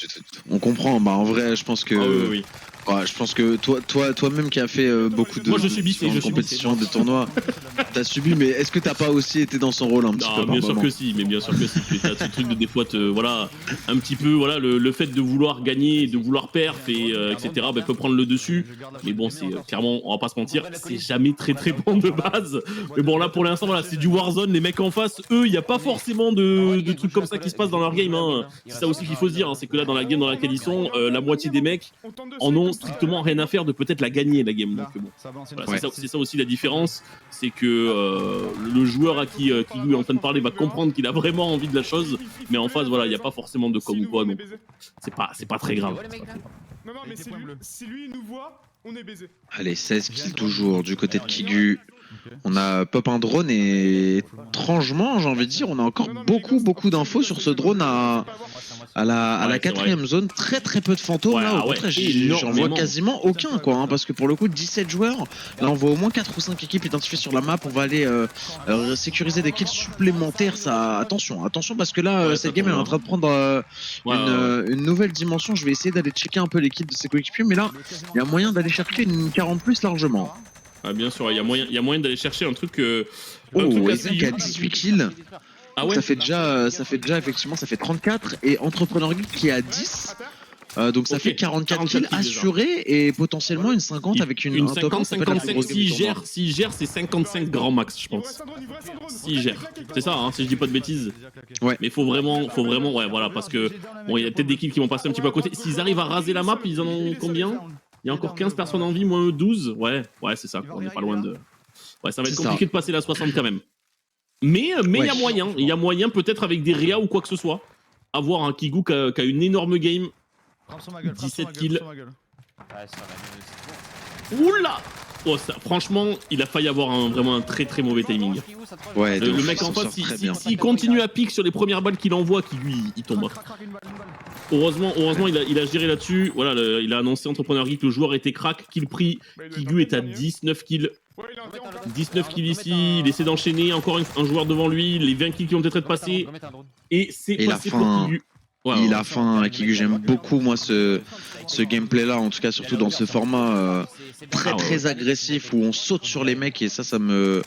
On comprend, bah en vrai, je pense que... oui. Ouais, je pense que toi-même qui as fait beaucoup de, moi, je subis, compétitions, de tournois, t'as subi, mais est-ce que t'as pas aussi été dans son rôle un petit peu? Bien sûr que si, T'as ce truc de des fois, voilà, un petit peu, voilà, le fait de vouloir gagner, de vouloir perf et etc. Bah, peut prendre le dessus. Mais bon, c'est clairement, on va pas se mentir, c'est jamais très bon de base. Mais bon, là pour l'instant, voilà, c'est du Warzone. Les mecs en face, eux, il y a pas forcément de trucs comme ça qui se passent dans leur game. Hein. C'est ça aussi qu'il faut se dire, hein, c'est que là dans la game dans laquelle ils sont, la moitié des mecs en ont strictement rien à faire de peut-être la gagner la game. Donc bon, voilà, c'est ça aussi la différence, c'est que le joueur à qui Kigu est en train de parler va comprendre qu'il a vraiment envie de la chose, mais en face voilà, il n'y a pas forcément de com ou quoi, donc c'est pas très grave. Non mais si lui nous voit, on est baisé. Allez, 16 kills toujours du côté de Kigu. On a pop un drone et étrangement, j'ai envie de dire, on a encore beaucoup d'infos sur ce drone à la quatrième zone. Très peu de fantômes là, au contraire, j'en vois quasiment aucun quoi, hein, parce que pour le coup 17 joueurs, là on voit au moins 4 ou 5 équipes identifiées sur la map. On va aller sécuriser des kills supplémentaires. Ça, attention parce que là cette game elle est en train de prendre une nouvelle dimension. Je vais essayer d'aller checker un peu l'équipe de ses coéquipiers, mais là il y a moyen d'aller chercher une 40+ largement. Ah bien sûr, il y a moyen d'aller chercher un truc. Isaac a 18 kills. Ah ouais. Ça fait déjà effectivement, ça fait 34 et Entrepreneur Geek qui est à 10. Donc ça fait 44 kills assurés et potentiellement une 50 avec une 50-55. S'il gère, c'est 55 grand max, je pense. S'il gère, c'est ça, hein, si je dis pas de bêtises. Ouais. Mais faut vraiment, ouais, voilà, parce que bon, il y a peut-être des kills qui vont passer un petit peu à côté. S'ils arrivent à raser la map, ils en ont combien? Il y a encore 15 personnes en vie, moins 12. Ouais, c'est ça, quoi. On n'est pas loin de. Ouais, ça va être compliqué de passer la 60 quand même. Mais il y a moyen peut-être avec des Réa ou quoi que ce soit, avoir un Kigu qui a une énorme game. 17 kills. Oula! Oh, franchement, il a failli avoir vraiment un très mauvais timing. Ouais, le mec en face, s'il continue à pique sur les premières balles qu'il envoie, il tombe. Heureusement, il a géré là-dessus. Voilà, il a annoncé Entrepreneur Geek, le joueur était crack, kill pris. Kigu est à 19 kills. 19 kills ici, il essaie d'enchaîner, encore un joueur devant lui, les 20 kills qui ont peut-être passé. Et c'est passé pour Kigu. Il a faim, Kigu. J'aime beaucoup moi ce gameplay là, en tout cas surtout dans ce format très agressif où on saute sur les mecs et ça me...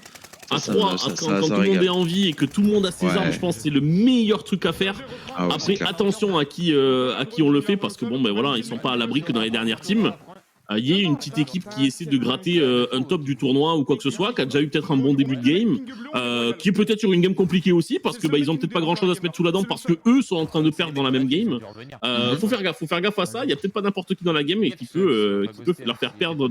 À 3, quand tout le monde est en vie et que tout le monde a ses armes, je pense que c'est le meilleur truc à faire. Après, attention à qui on le fait, parce que bon, ben voilà, ils sont pas à l'abri que dans les dernières teams, il y ait une petite équipe qui essaie de gratter un top du tournoi ou quoi que ce soit, qui a déjà eu peut-être un bon début de game, qui est peut-être sur une game compliquée aussi, parce que ils ont peut-être pas grand-chose à se mettre sous la dent, parce que eux sont en train de perdre dans la même game. Faut faire gaffe à ça. Il y a peut-être pas n'importe qui dans la game et qui peut leur faire perdre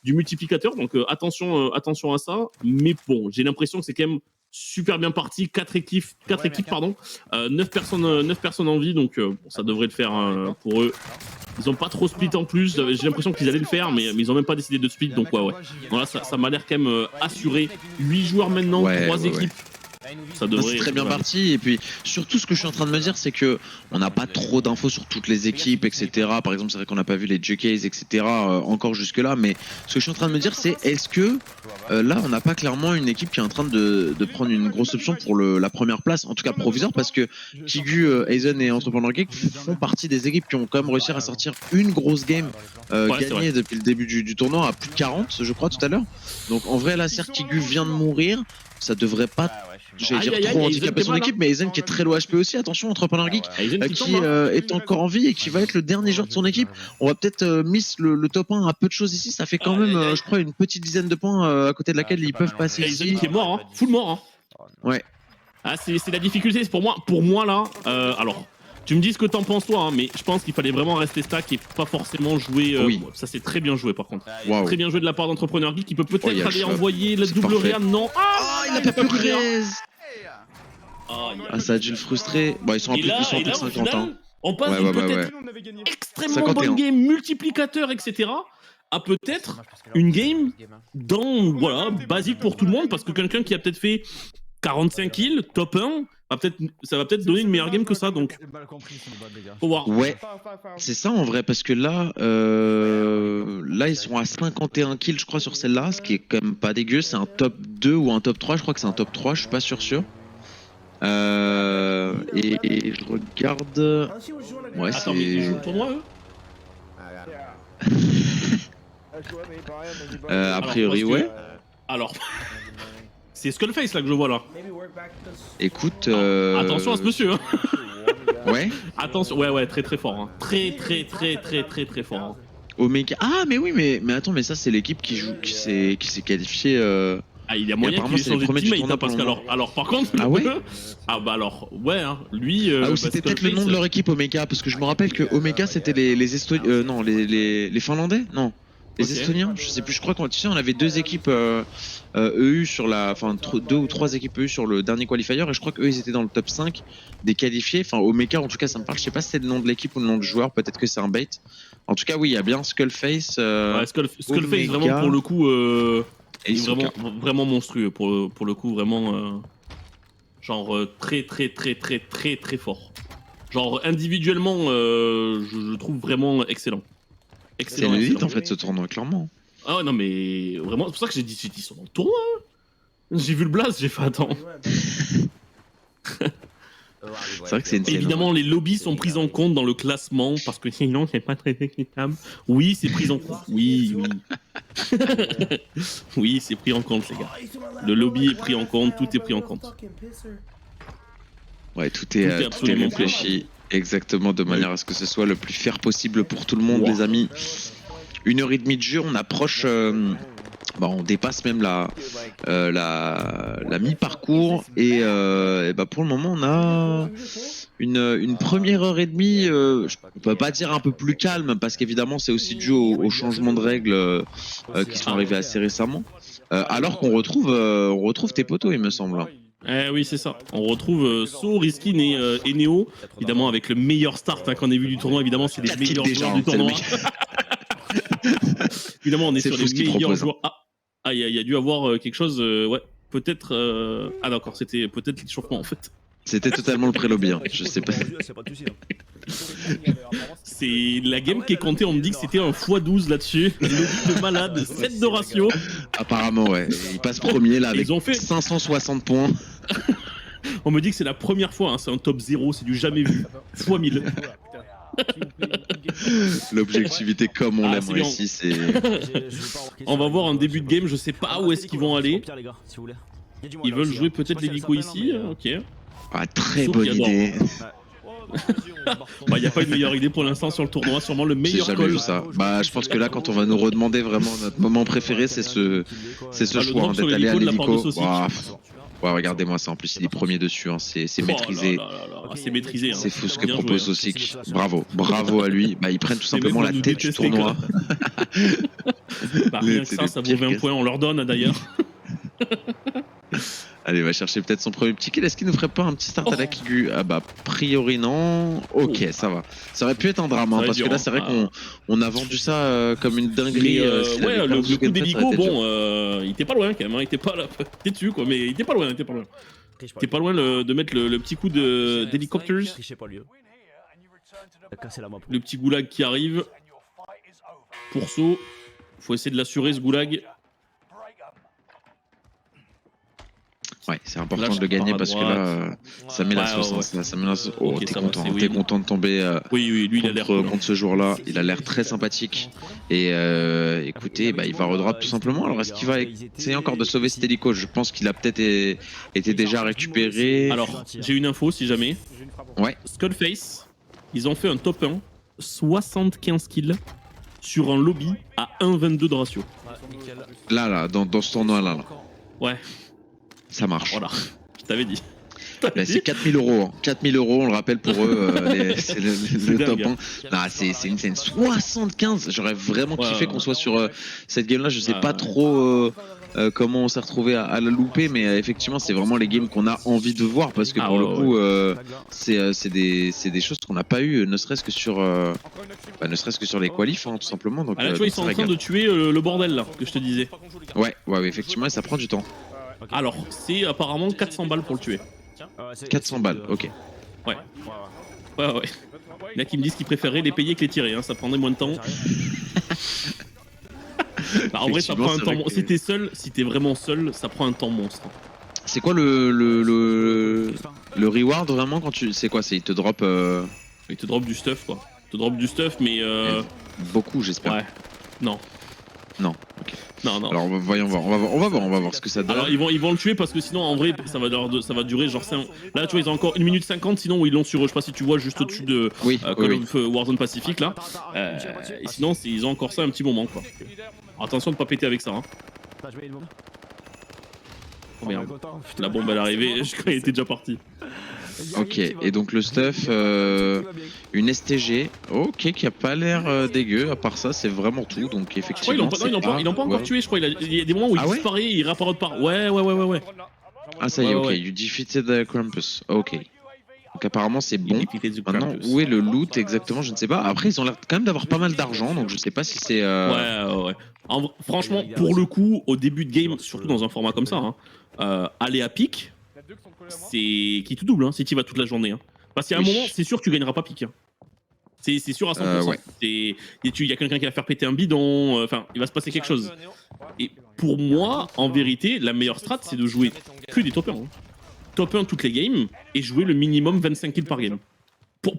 du multiplicateur, donc attention à ça. Mais bon, j'ai l'impression que c'est quand même super bien parti, 4 équipes, 9 personnes en vie, donc ça devrait le faire pour eux. Ils ont pas trop split en plus, j'ai l'impression qu'ils allaient le faire, mais ils ont même pas décidé de split, donc ouais. Voilà, ça m'a l'air quand même assuré. 8 joueurs maintenant, 3 équipes. Ça devrait. C'est très bien parti, et puis surtout ce que je suis en train de me dire, c'est que on n'a pas trop d'infos sur toutes les équipes, etc. Par exemple, c'est vrai qu'on n'a pas vu les JKs, etc. Encore jusque là, mais ce que je suis en train de me dire, c'est est-ce que là on n'a pas clairement une équipe qui est en train de prendre une grosse option pour la première place, en tout cas provisoire, parce que Kigu, Aizen et Entrepreneur Geek font partie des équipes qui ont quand même réussi à sortir une grosse game gagnée depuis le début du tournoi à plus de 40, je crois, tout à l'heure. Donc en vrai là, certes Kigu vient de mourir, ça devrait pas j'allais dire trop handicapé son équipe, mais Ezen qui est très low HP aussi, attention, Entrepreneur Geek, qui est encore en vie et qui va être le dernier joueur de son équipe. On va peut-être miss le top 1 à peu de choses ici, ça fait quand même, je crois, une petite dizaine de points à côté de laquelle ils peuvent passer ici. Ezen qui est mort, hein, full mort. Hein. Ouais. Ah, c'est la difficulté, c'est pour moi là, alors... Tu me dis ce que t'en penses toi, hein, mais je pense qu'il fallait vraiment rester stack et pas forcément jouer. Oui. Ça c'est très bien joué par contre. Wow. Très bien joué de la part d'Entrepreneur Geek qui peut peut-être aller envoyer la double réa. Non. Ah, il a pas pu raise. Ah, ça a dû le frustrer. Bon, ils sont en plus 50 ans. On passe peut-être extrêmement 51. Bonne game, multiplicateur, etc. à peut-être une game dans, voilà, basique pour tout le monde, parce que quelqu'un qui a peut-être fait 45 kills, top 1, ça va peut-être donner une meilleure game que ça, donc faut voir. Ouais, c'est ça en vrai, parce que là, là ils sont à 51 kills je crois sur celle-là, ce qui est quand même pas dégueu, c'est un top 2 ou un top 3, je crois que c'est un top 3, je suis pas sûr. Et je regarde... Ouais, attends, mais ils jouent le tournoi eux a priori, ouais. Alors... C'est Skullface là que je vois là. Écoute. Attention à ce monsieur. Hein. Ouais. Attention, ouais, très très fort. Hein. Très fort. Hein. Omega. Ah mais oui, mais attends, mais ça c'est l'équipe qui joue, qui s'est qualifiée. Ah, il y a moyen qu'il ait changé de teammate, parce alors par contre. Ah ouais. Ah bah alors, ouais, hein, lui. Ah, ou c'était peut-être le nom de leur équipe Omega, parce que je me rappelle que Omega c'était les Estoniens, non les Finlandais, non. Les Estoniens, je sais plus, je crois qu'on, tu sais, on avait deux équipes EU sur la, enfin 2 ou 3 équipes EU sur le dernier qualifier, et je crois qu'eux ils étaient dans le top 5 des qualifiés, enfin Omega en tout cas ça me parle, je sais pas si c'est le nom de l'équipe ou le nom du joueur, peut-être que c'est un bait. En tout cas oui, il y a bien Skullface. Ouais, Skullface vraiment pour le coup, vraiment monstrueux pour le coup, vraiment genre très fort. Genre individuellement, je trouve vraiment excellent. C'est l'élite en fait ce tournoi, clairement. Ah ouais, non mais vraiment, c'est pour ça que j'ai dit ils sont dans le tournoi. J'ai vu le blast, j'ai fait attends. C'est vrai que c'est une scène. Évidemment, les lobbies sont pris en compte dans le classement parce que sinon c'est pas très équitable. Oui, c'est pris en compte. Oui. Oui, c'est pris en compte, les gars. Le lobby est pris en compte, tout est pris en compte. Ouais, tout est réfléchi. Exactement, de manière à ce que ce soit le plus fair possible pour tout le monde, les amis. 1h30 de jeu, on approche, on dépasse même la mi-parcours et pour le moment on a une première heure et demie, je peux pas dire un peu plus calme parce qu'évidemment c'est aussi dû au changement de règles qui sont arrivés assez récemment, alors qu'on retrouve tes potos, il me semble. Oui, c'est ça. On retrouve So, Riskin et Neo, évidemment avec le meilleur start qu'on ait vu du tournoi. Évidemment, c'est les meilleurs joueurs du tournoi. Évidemment, on est sur les meilleurs joueurs. Ah, il y a dû avoir quelque chose. Ouais, peut-être. Ah, d'accord, c'était peut-être l'échauffement en fait. C'était totalement le pré-lobby, hein. Je sais pas. C'est la game qui est comptée, on me dit que c'était un x12 là-dessus. Le malade, 7 de ratio. Apparemment, ouais. Il passe premier là avec 560 points. On me dit que c'est la première fois, hein. C'est un top 0, c'est du jamais vu. x1000. L'objectivité comme on l'aime ici, c'est... On va voir un début de game, je sais pas où est-ce qu'ils vont aller. Ils veulent jouer peut-être l'hélico ici, ok. Ah, très bonne idée. Il n'y a pas une meilleure idée pour l'instant sur le tournoi, sûrement le meilleur call. Vu ça. Je pense que là, quand on va nous redemander vraiment notre moment préféré, c'est ce choix d'être allé à l'hélico. Ouais, regardez-moi ça, en plus il est premier dessus, hein. C'est maîtrisé. C'est maîtrisé. Hein. C'est fou ce que propose Osik. Bravo à lui. Ils prennent tout simplement la tête du tournoi. Rien que ça vaut 20 points, on leur donne d'ailleurs. Allez, il va chercher peut-être son premier petit kill. Est-ce qu'il nous ferait pas un petit start à la Kigu? Ah bah, priori non. Ok, ça va. Ça aurait pu être un drame, hein, parce que là, c'est vrai qu'on a vendu ça comme une dinguerie. Ouais, le coup d'hélico, bon, il était pas loin quand même. Hein, il était pas là. Il était dessus, quoi, mais il était pas loin. Il était pas loin de mettre le petit coup d'hélicoptère. Le petit goulag qui arrive. Pour saut. Faut essayer de l'assurer, ce goulag. Ouais, c'est important de le gagner parce que là, ça met la sauce. Ça met la sauce. Oh, t'es content de tomber oui, lui, il a l'air contre ce joueur-là. Il a l'air très sympathique. Et écoutez, il va redrop tout simplement. Alors, est-ce qu'il va essayer encore de sauver cet hélico? Je pense qu'il a peut-être été déjà récupéré. Alors, j'ai une info si jamais. Ouais. Skullface, ils ont fait un top 1, 75 kills sur un lobby à 1,22 de ratio. Là, dans ce tournoi-là. Ouais. Ça marche. Voilà, je t'avais dit. C'est 4000 €. Hein. 4000 €, on le rappelle pour eux, c'est le top 1. C'est une scène 75. J'aurais vraiment kiffé qu'on soit sur cette game-là. Je sais pas trop comment on s'est retrouvé à la louper, mais effectivement, c'est vraiment les games qu'on a envie de voir parce que pour le coup, c'est des choses qu'on n'a pas eu, ne serait-ce que sur les qualifs, hein, tout simplement. Donc, là, tu vois, ils sont en train de tuer le bordel là que je te disais. Ouais, effectivement, ça prend du temps. Alors, c'est apparemment 400 balles pour le tuer. 400 balles, ok. Ouais. Il y en a qui me disent qu'ils préféraient les payer que les tirer, hein, ça prendrait moins de temps. En vrai, ça prend un temps. Si t'es seul, si t'es vraiment seul, ça prend un temps monstre. C'est quoi le reward vraiment quand tu. C'est quoi? Il te drop. Il te drop du stuff quoi. Il te drop du stuff, mais. Beaucoup, j'espère. Ouais. Non. Non, ok. Non. Alors voyons voir, on va voir ce que ça donne. Alors ils vont le tuer parce que sinon en vrai ça va durer genre 5... Là tu vois ils ont encore 1 minute 50 sinon ils l'ont sur eux, je sais pas si tu vois juste au-dessus de Call of Warzone Pacific là. Et sinon ils ont encore ça un petit moment quoi. Alors, attention de pas péter avec ça hein. Oh merde, la bombe elle est arrivée, je croyais qu'elle était déjà partie. Ok, et donc le stuff, une STG, ok, qui a pas l'air dégueu, à part ça, c'est vraiment tout, donc effectivement. Ils l'ont pas encore tué, je crois. Il y a des moments où il disparaît, il réapparaît par. Ouais. Ah, ça y est, ok, you defeated Krampus, ok. Donc apparemment c'est bon. Maintenant, où est le loot exactement? Je ne sais pas. Après, ils ont l'air quand même d'avoir pas mal d'argent, donc je sais pas si c'est. Ouais. Franchement, pour le coup, au début de game, surtout dans un format comme ça, aller à pic. C'est qui tout double, hein, si tu vas toute la journée. Hein. Parce qu'à un moment, c'est sûr que tu gagneras pas pique. Hein. C'est sûr à 100%. Il y a quelqu'un qui va faire péter un bidon, enfin, il va se passer quelque chose. Et pour moi, en vérité, la meilleure strat, c'est de jouer que des top 1. Hein. Top 1 toutes les games et jouer le minimum 25 kills par game.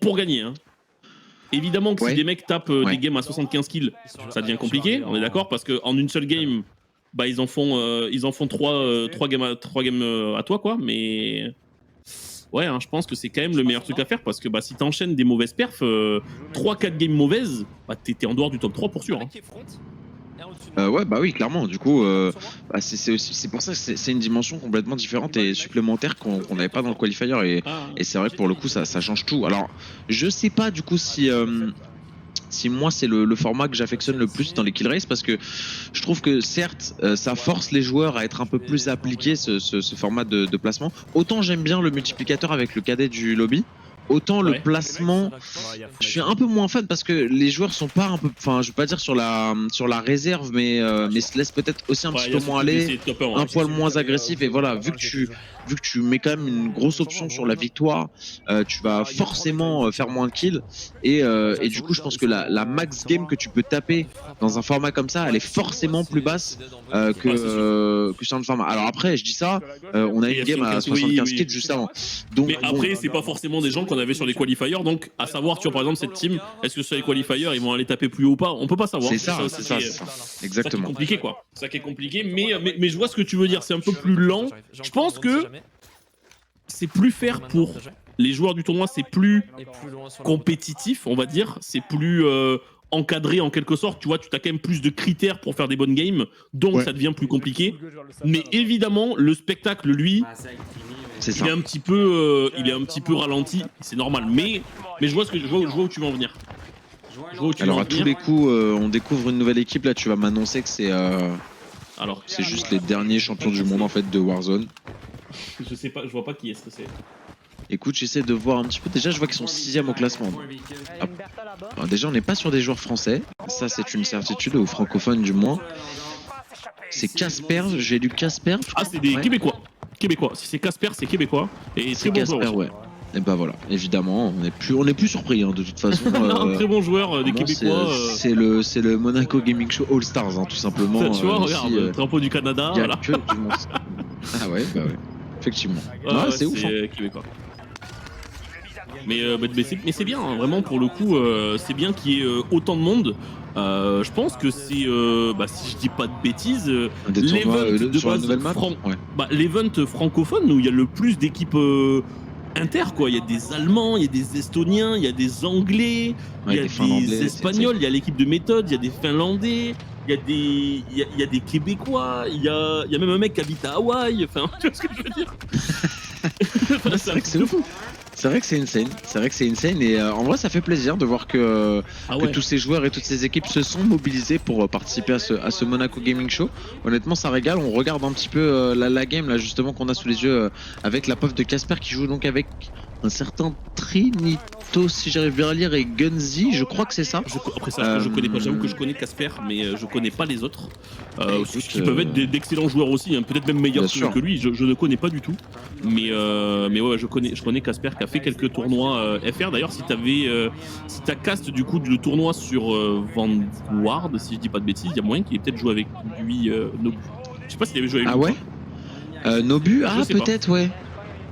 Pour gagner. Hein. Évidemment que si des mecs tapent des games à 75 kills, ça devient compliqué, on est d'accord, parce qu'en une seule game. Bah ils en font 3 games à toi quoi, mais ouais hein, je pense que c'est quand même le meilleur truc à faire parce que bah si t'enchaînes des mauvaises perfs, 3-4 games mauvaises, bah t'es en dehors du top 3 pour sûr. Hein. Ouais bah oui clairement, du coup c'est pour ça que c'est une dimension complètement différente et supplémentaire qu'on n'avait pas dans le qualifier et c'est vrai que pour le coup ça change tout. Alors je sais pas du coup si moi c'est le format que j'affectionne le plus dans les kill race parce que je trouve que certes ça force les joueurs à être un peu plus appliqués ce format de placement. Autant j'aime bien le multiplicateur avec le cadet du lobby, autant le placement je suis un peu moins fan parce que les joueurs sont pas un peu, enfin je veux pas dire sur la réserve mais se laissent peut-être aussi un petit peu moins aller, un poil moins agressif et voilà vu que tu mets quand même une grosse option sur la victoire, tu vas forcément faire moins de kills et du coup je pense que la max game que tu peux taper dans un format comme ça elle est forcément plus basse que sur un format. Alors après je dis ça, on a une game à 75 kills juste avant. Donc, mais après c'est pas forcément des gens qu'on avait sur les qualifiers, donc à savoir tu vois par exemple cette team, est-ce que sur les qualifiers ils vont aller taper plus haut ou pas, on peut pas savoir. C'est ça, exactement. C'est compliqué quoi, c'est ça qui est compliqué, mais je vois ce que tu veux dire, c'est un peu plus lent. Je pense que c'est plus fair pour les joueurs du tournoi, c'est plus compétitif, on va dire, c'est plus encadré en quelque sorte, tu vois, tu as quand même plus de critères pour faire des bonnes games, donc ça devient plus compliqué. Mais évidemment, le spectacle, lui, il est un petit peu ralenti, c'est normal. Mais je vois où tu veux en venir. Alors à tous les coups, on découvre une nouvelle équipe, là tu vas m'annoncer que c'est juste les derniers champions du monde en fait de Warzone. Je sais pas, je vois pas qui est-ce que c'est. Écoute, j'essaie de voir un petit peu. Déjà, je vois qu'ils sont 6ème au classement. Alors, déjà, on n'est pas sur des joueurs français. Ça, c'est une certitude, ou francophone du moins. C'est Casper, j'ai lu Casper. Ah, c'est des Québécois. Si c'est Casper, c'est Québécois. Et c'est Casper, ouais. Et bah voilà, évidemment, on est plus surpris hein, de toute façon. Un très bon joueur des Québécois. C'est le Monaco Gaming Show All Stars, hein, tout simplement. Tu vois, regarde, le drapeau du Canada. Voilà. Que du monde. Ah ouais, bah ouais. Effectivement. C'est ouf. Québécois. Mais c'est bien, hein, vraiment pour le coup, c'est bien qu'il y ait autant de monde. Je pense que c'est, si je dis pas de bêtises, l'event francophone où il y a le plus d'équipes inter, quoi. Il y a des Allemands, il y a des Estoniens, il y a des Anglais, il y a des Espagnols, il y a l'équipe de méthode, il y a des Finlandais. Il y a des Québécois, il y a même un mec qui habite à Hawaï, enfin, tu vois ce que je veux dire? C'est vrai que c'est ouf. C'est vrai que c'est insane, et en vrai ça fait plaisir de voir que tous ces joueurs et toutes ces équipes se sont mobilisés pour participer à ce Monaco Gaming Show. Honnêtement ça régale, on regarde un petit peu la game là justement qu'on a sous les yeux avec la POF de Casper qui joue donc avec un certain Trinito, si j'arrive bien à lire, et Gunzi, je crois que c'est ça. Après ça, je connais pas, j'avoue que je connais Casper, mais je connais pas les autres. Qui peuvent être d'excellents joueurs aussi, hein, peut-être même meilleurs que lui, je ne connais pas du tout. Mais ouais, je connais Casper qui a fait quelques tournois FR. D'ailleurs, si t'as cast du coup le tournoi sur Vanguard, si je dis pas de bêtises, il y a moyen qu'il ait peut-être joué avec lui, Nobu. Je sais pas s'il avait joué avec lui. Ah ouais Nobu, peut-être, ouais.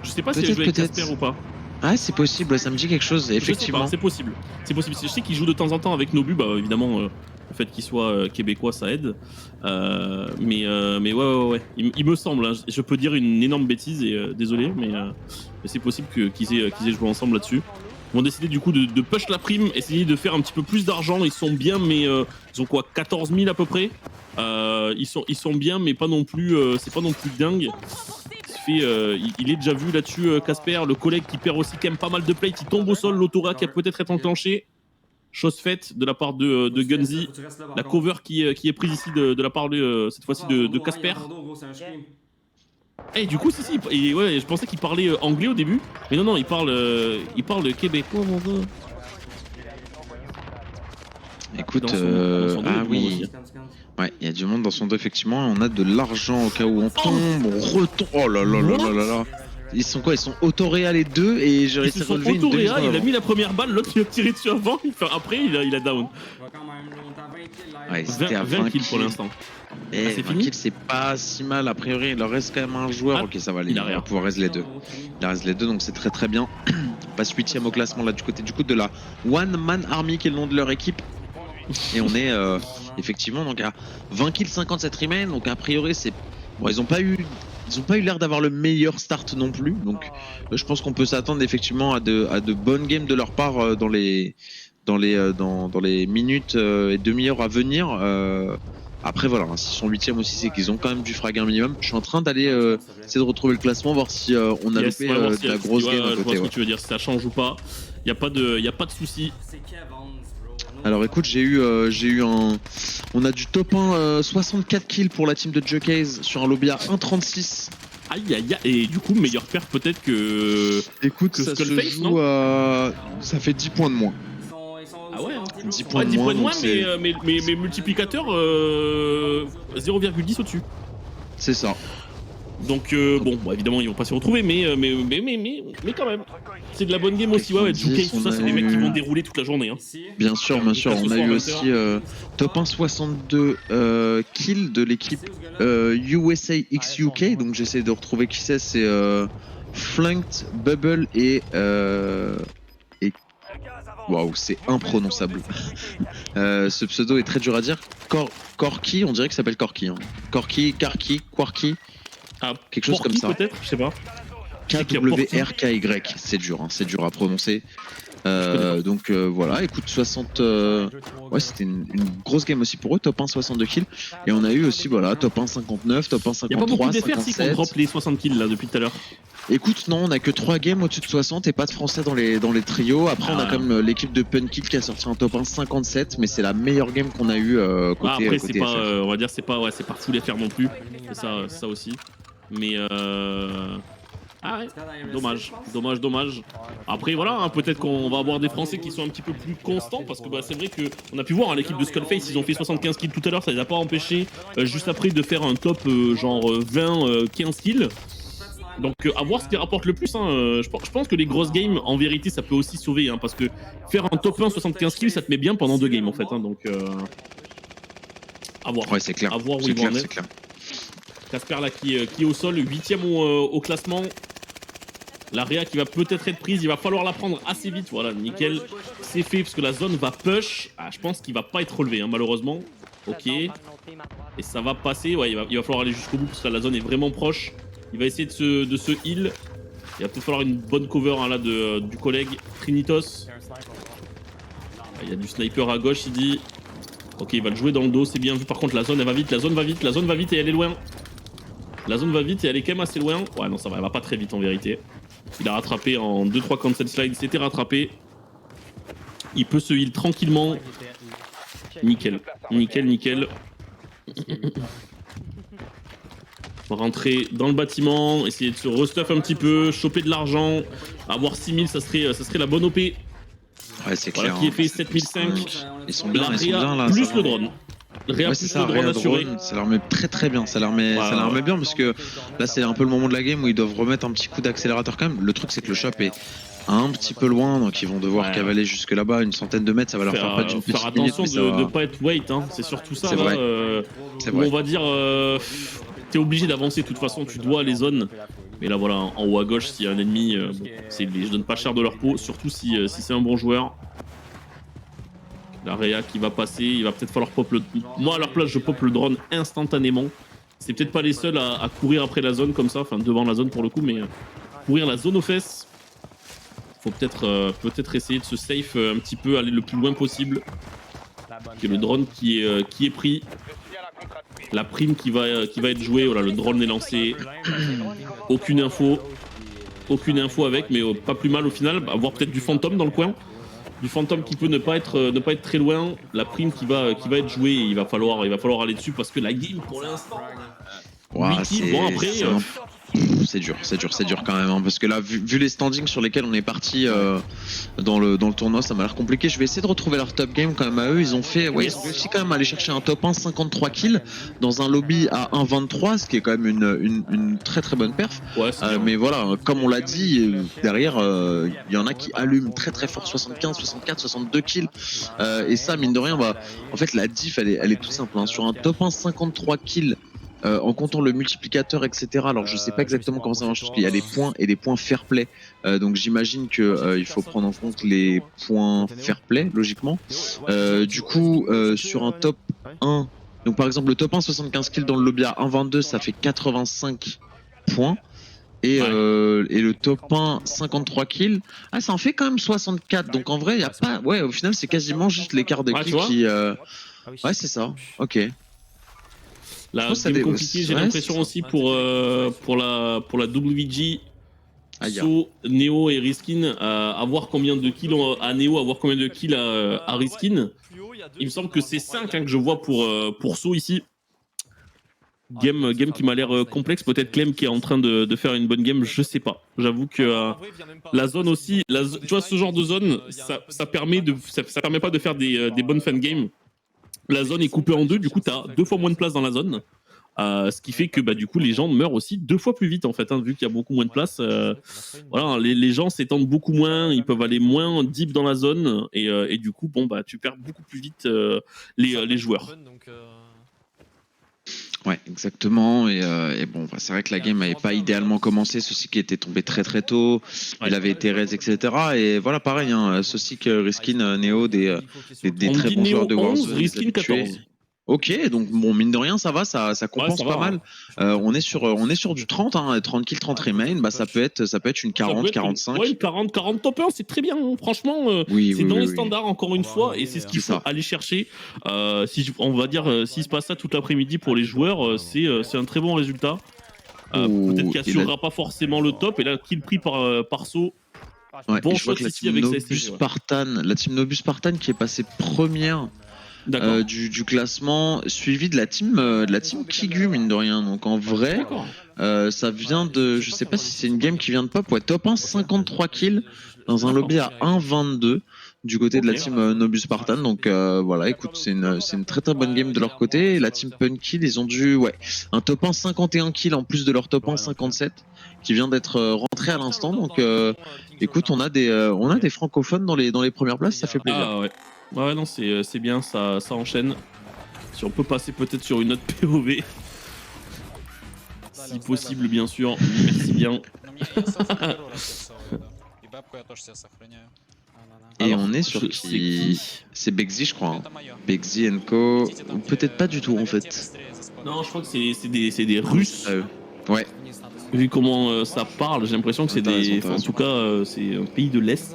Je sais pas s'il avait joué avec Casper ou pas. Ah, c'est possible, ça me dit quelque chose, effectivement. C'est possible. Je sais qu'il joue de temps en temps avec Nobu, évidemment, le fait qu'il soit québécois, ça aide. Mais ouais. Il me semble, hein, je peux dire une énorme bêtise, et désolé, mais c'est possible qu'ils aient joué ensemble là-dessus. Ils vont décider du coup de push la prime, essayer de faire un petit peu plus d'argent. Ils sont bien, mais ils ont quoi, 14 000 à peu près. Ils sont bien, mais pas non plus, c'est pas non plus dingue. Il est déjà vu là-dessus, Casper, le collègue qui perd aussi quand même pas mal de plates, il tombe au sol, l'autora qui a peut-être été enclenché. Chose faite de la part de Gunzi. La cover qui est prise ici de la part cette fois-ci de Casper. Et du coup, si, ouais, je pensais qu'il parlait anglais au début, mais non, il parle québécois, mon gars. Écoute, oui. Ouais, il y a du monde dans son dos, effectivement. On a de l'argent au cas où on tombe, on retombe. Oh là là là là là là. Ils sont quoi? Ils sont autoréa les deux, et j'ai réussi à relever une demi-heure. Il a mis la première balle, l'autre il a tiré dessus avant, après il a down. Ouais, c'était à 20 kills pour l'instant. Et 20 kills, c'est pas si mal. A priori, il leur reste quand même un joueur. Ok, ça va aller. Il va pouvoir rester les deux. Il reste les deux, donc c'est très très bien. On passe 8ème au classement là du côté de la One Man Army, qui est le nom de leur équipe. Et on est effectivement donc à 20 kills, 57 remains. Donc a priori, c'est bon, ils ont pas eu l'air d'avoir le meilleur start non plus. Donc je pense qu'on peut s'attendre effectivement à de bonnes games de leur part dans les minutes et demi-heures à venir. Après voilà, s'ils sont 8ème aussi, c'est qu'ils ont quand même du frag un minimum. Je suis en train d'aller essayer de retrouver le classement, voir si on a loupé de la grosse game à côté. Je vois ce que tu veux dire, si ça change ou pas. Il y a pas de souci. Alors écoute, on a du top 1 64 kills pour la team de Jukase sur un lobby à 1,36. Aïe, et du coup meilleur perf peut-être que... Écoute, ça se joue ça fait 10 points de moins. Ah ouais, 10 points de moins, mais multiplicateur 0,10 au-dessus. C'est ça. Donc évidemment ils vont pas se retrouver, mais quand même. C'est de la bonne game aussi, ouais, Jukase, tout ça, c'est des mecs qui vont dérouler toute la journée. Hein. Bien sûr, on a eu aussi top 1 62 kills de l'équipe USA X UK, donc j'essaie de retrouver qui c'est Flunked, Bubble et waouh, c'est imprononçable. Ce pseudo est très dur à dire. Corky, on dirait qu'il s'appelle Corky. Hein. Corky, Karki, Quarky. Ah, quelque chose comme ça. Peut-être, je sais pas. KWRKY, c'est dur à prononcer. Donc voilà, écoute, 60. Ouais, c'était une grosse game aussi pour eux, top 1 62 kills. Et on a eu aussi, voilà, top 1 59, top 1 53. Il n'y a pas beaucoup d'FR si qu'on drop les 60 kills là depuis tout à l'heure. Écoute, non, on a que 3 games au-dessus de 60 et pas de français dans les trios. Après, on a quand même l'équipe de Punkit qui a sorti un top 1 57, mais c'est la meilleure game qu'on a eu côté. Après, côté c'est pas, on va dire, c'est pas full FR non plus. C'est ça aussi. Mais ah ouais, dommage. Après voilà, hein, peut-être qu'on va avoir des Français qui sont un petit peu plus constants, parce que c'est vrai qu'on a pu voir l'équipe de Skullface, ils ont fait 75 kills tout à l'heure, ça les a pas empêchés juste après de faire un top genre 20, 15 kills. Donc à voir ce qui rapporte le plus. Hein. Je pense que les grosses games, en vérité, ça peut aussi sauver, hein, parce que faire un top 1 75 kills, ça te met bien pendant 2 games en fait. Hein, donc à voir. Ouais, c'est clair. À voir où c'est ils vont en clair, être. c'est clair. Casper là qui est au sol, 8ème au classement. La Réa qui va peut-être être prise, il va falloir la prendre assez vite. Voilà, nickel. C'est fait parce que la zone va push. Ah, je pense qu'il va pas être relevé, hein, malheureusement. Ok. Et ça va passer. Ouais, il va falloir aller jusqu'au bout parce que là, la zone est vraiment proche. Il va essayer de se heal. Il va peut-être falloir une bonne cover hein, là du collègue Trinitos. Il y a du sniper à gauche, il dit. Ok, il va le jouer dans le dos, c'est bien vu. Par contre, la zone, elle va vite, la zone va vite, la zone va vite et elle est loin. La zone va vite et elle est quand même assez loin. Ouais, non, ça va, elle va pas très vite en vérité. Il a rattrapé en 2-3 cancel slides, c'était rattrapé. Il peut se heal tranquillement. Nickel, nickel, nickel. Rentrer dans le bâtiment, essayer de se restuff un petit peu, choper de l'argent. Avoir 6000, ça serait la bonne OP. Ouais, c'est clair. Voilà, qui est fait 7005. Ils sont bien là. Plus le drone. Ouais, c'est ça, Réa drone, ça leur met très bien, ça leur met bien parce que là c'est un peu le moment de la game où ils doivent remettre un petit coup d'accélérateur quand même. Le truc c'est que le shop est un petit peu loin, donc ils vont devoir cavaler jusque là-bas, une centaine de mètres, ça va leur faire pas d'une petite minute. Faire attention de ne pas être wait, hein. C'est surtout ça. Là, on va dire, t'es obligé d'avancer de toute façon, tu dois les zones. Mais là voilà, en haut à gauche, s'il y a un ennemi, je donne pas cher de leur peau, surtout si c'est un bon joueur. La Réa qui va passer, il va peut-être falloir pop le... Moi à leur place je pop le drone instantanément. C'est peut-être pas les seuls à courir après la zone comme ça, enfin devant la zone pour le coup, mais courir la zone aux fesses. Faut peut-être essayer de se safe un petit peu, aller le plus loin possible. Et le drone qui est pris. La prime qui va être jouée, voilà, le drone est lancé. Aucune info avec, mais pas plus mal au final. Avoir peut-être du fantôme dans le coin. Du fantôme qui peut ne pas être très loin, la prime qui va être jouée, et il va falloir aller dessus parce que la game pour l'instant. Bon après. C'est dur quand même, hein, parce que là, vu les standings sur lesquels on est parti dans le tournoi, ça m'a l'air compliqué. Je vais essayer de retrouver leur top game quand même à eux. Ils ont réussi quand même à aller chercher un top 1, 53 kills dans un lobby à 1,23, ce qui est quand même une très bonne perf. Ouais, mais voilà, comme on l'a dit, derrière, il y en a qui allument très fort, 75, 64, 62 kills. Et ça, mine de rien, en fait, la diff, elle est tout simple. Hein. Sur un top 1, 53 kills, en comptant le multiplicateur, etc. Alors je sais pas exactement comment ça marche parce qu'il y a des points et des points fair play. Donc j'imagine que il faut prendre en compte les points fair play logiquement. Du coup sur un top 1, donc par exemple le top 1 75 kills dans le lobby à 1,22, ça fait 85 points. Et le top 1 53 kills, ça en fait quand même 64. Donc en vrai il y a pas, au final c'est quasiment juste l'écart de kills qui ouais c'est ça. Ok. La game compliquée, j'ai l'impression aussi pour la WG, So, Neo et Riskin, à voir combien de kills à Neo, à voir combien de kills à Riskin. Il me semble que c'est 5 que je vois pour So ici. Game qui m'a l'air complexe, peut-être Clem qui est en train de faire une bonne game, je sais pas. J'avoue que la zone aussi, tu vois ce genre de zone, ça permet pas de faire des bonnes fan games. La zone est coupée en deux, du coup, tu as 2 fois moins de place dans la zone. Ce qui fait que du coup, les gens meurent aussi 2 fois plus vite, en fait, hein, vu qu'il y a beaucoup moins de place. Voilà, les gens s'étendent beaucoup moins, ils peuvent aller moins deep dans la zone, et du coup, tu perds beaucoup plus vite les joueurs. Ouais, exactement. Et bon, c'est vrai que la game n'avait pas idéalement commencé. Ceci qui était tombé très tôt, il avait été raise, etc. Et voilà, pareil, hein, ceci que Riskin, Neo, des très bons joueurs de Warzone. Riskin 14. Ok, donc bon, mine de rien, ça va, ça compense pas mal. On est sur du 30, hein, 30 kills, 30 remain, ça peut être une 40, 45. Ouais, 40 top 1, c'est très bien, hein. Franchement, c'est dans les standards, encore une fois, et c'est ce qu'il faut aller chercher. On va dire, s'il se passe ça toute l'après-midi pour les joueurs, c'est un très bon résultat. Peut-être qu'il assurera pas forcément le top, et là, kill pris par So. Ouais, bon, je vois que la team Nobus Spartan qui est passée première du classement, suivi de la team Kigu, mine de rien. Donc en vrai, ça vient de, je sais pas si c'est une game qui vient de pop. Ouais, top 1 53 kills dans un lobby à 1,22 du côté de la team Nobus Spartan. Donc voilà, écoute, c'est une très bonne game de leur côté. Et la team Punky, ils ont dû un top 1 51 kills en plus de leur top 1 57 qui vient d'être rentré à l'instant. Donc écoute, on a des francophones dans les premières places, ça fait plaisir. Ah ouais. Ouais, non, c'est bien, ça enchaîne. Si on peut passer peut-être sur une autre POV. Si possible, bien sûr. Merci bien. Et Alors, on est sur qui? C'est Bexy, je crois. Hein. Bexy Co. Ou peut-être pas du tout, en fait. Non, je crois que c'est des Russes. Ouais. Vu comment ça parle, j'ai l'impression que c'est des... Enfin, en tout cas, c'est un pays de l'Est.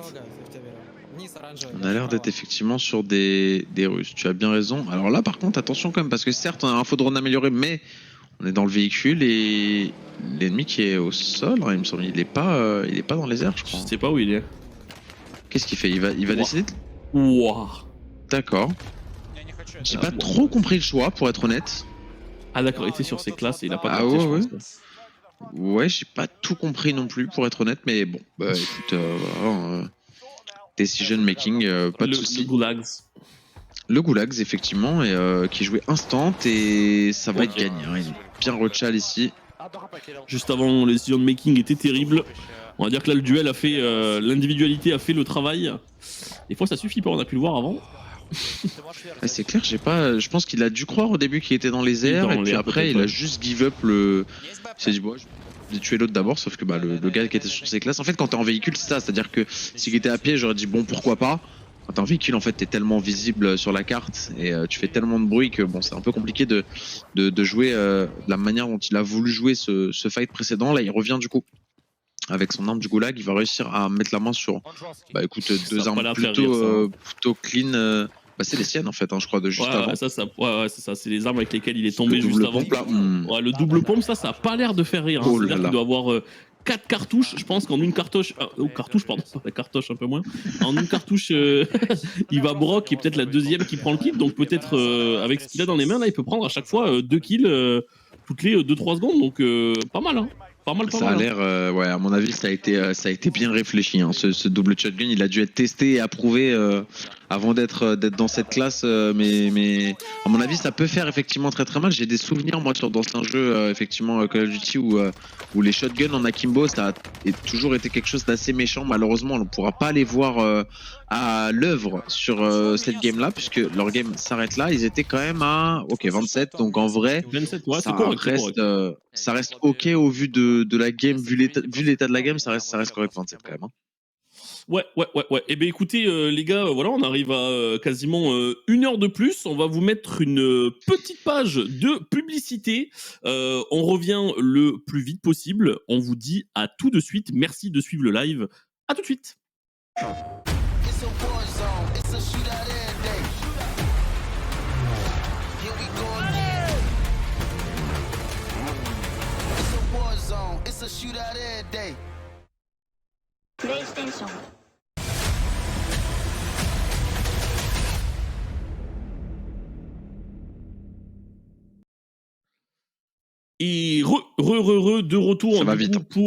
On a l'air d'être effectivement sur des Russes. Tu as bien raison. Alors là, par contre, attention quand même, parce que certes, on a un faux drone amélioré, mais on est dans le véhicule et l'ennemi qui est au sol, hein, il me semble, il est pas dans les airs, je crois. Je sais pas où il est. Qu'est-ce qu'il fait? Il va décider. Wow. D'accord. J'ai pas trop compris le choix, pour être honnête. Ah d'accord, il était sur ses classes et il a pas capté, je pense. Ouais, j'ai pas tout compris non plus, pour être honnête, mais bon, bah écoute, decision making, pas de soucis. Le Gulags, effectivement, et qui jouait instant, et ça va être gagné. Hein. Il est bien rechal ici. Juste avant, les decision making était terrible. On va dire que là, le duel a fait, l'individualité a fait le travail. Des fois, ça suffit pas, on a pu le voir avant. Ouais, c'est clair, je pense qu'il a dû croire au début qu'il était dans les airs, et puis après, il a juste give up le. Il s'est dit, bon, j'ai tué l'autre d'abord, sauf que bah, le gars qui était sur ses classes. En fait, quand t'es en véhicule, c'est ça, c'est-à-dire que s'il était à pied, j'aurais dit, bon, pourquoi pas. Quand t'es en véhicule, en fait, t'es tellement visible sur la carte et tu fais tellement de bruit que bon, c'est un peu compliqué de jouer de la manière dont il a voulu jouer ce fight précédent. Là, il revient du coup avec son arme du Goulag, il va réussir à mettre la main sur, bah écoute, deux armes plutôt clean. Bah, c'est les siennes en fait, hein, je crois, de juste avant. Ouais, c'est ça, c'est les armes avec lesquelles il est tombé juste avant. Pompe, là, ouais, le double pompe, ça a pas l'air de faire rire. Hein. C'est-à-dire qu'il doit avoir 4 cartouches, je pense qu'en une cartouche, la cartouche un peu moins. En une cartouche, il va broc et peut-être la deuxième qui prend le kill. Donc peut-être avec ce qu'il a dans les mains là, il peut prendre à chaque fois 2 kills toutes les 2-3 secondes. Donc pas mal, hein. Ça a l'air, ouais, à mon avis, ça a été bien réfléchi. Hein. Ce double shotgun, il a dû être testé et approuvé avant d'être dans cette classe. Mais à mon avis, ça peut faire effectivement très très mal. J'ai des souvenirs moi dans un jeu effectivement Call of Duty où les shotguns en akimbo, ça a toujours été quelque chose d'assez méchant. Malheureusement, on ne pourra pas les voir à l'œuvre sur cette game là, puisque leur game s'arrête là. Ils étaient quand même à 27, donc en vrai 27, ouais, ça reste ok au vu de la game, vu l'état de la game, ça reste correct 27 quand même. Hein. Ouais. Et ben écoutez les gars, voilà, on arrive à quasiment 1 heure de plus. On va vous mettre une petite page de publicité. On revient le plus vite possible. On vous dit à tout de suite. Merci de suivre le live. À tout de suite. PlayStation. Et de retour. Ça va vite. Pour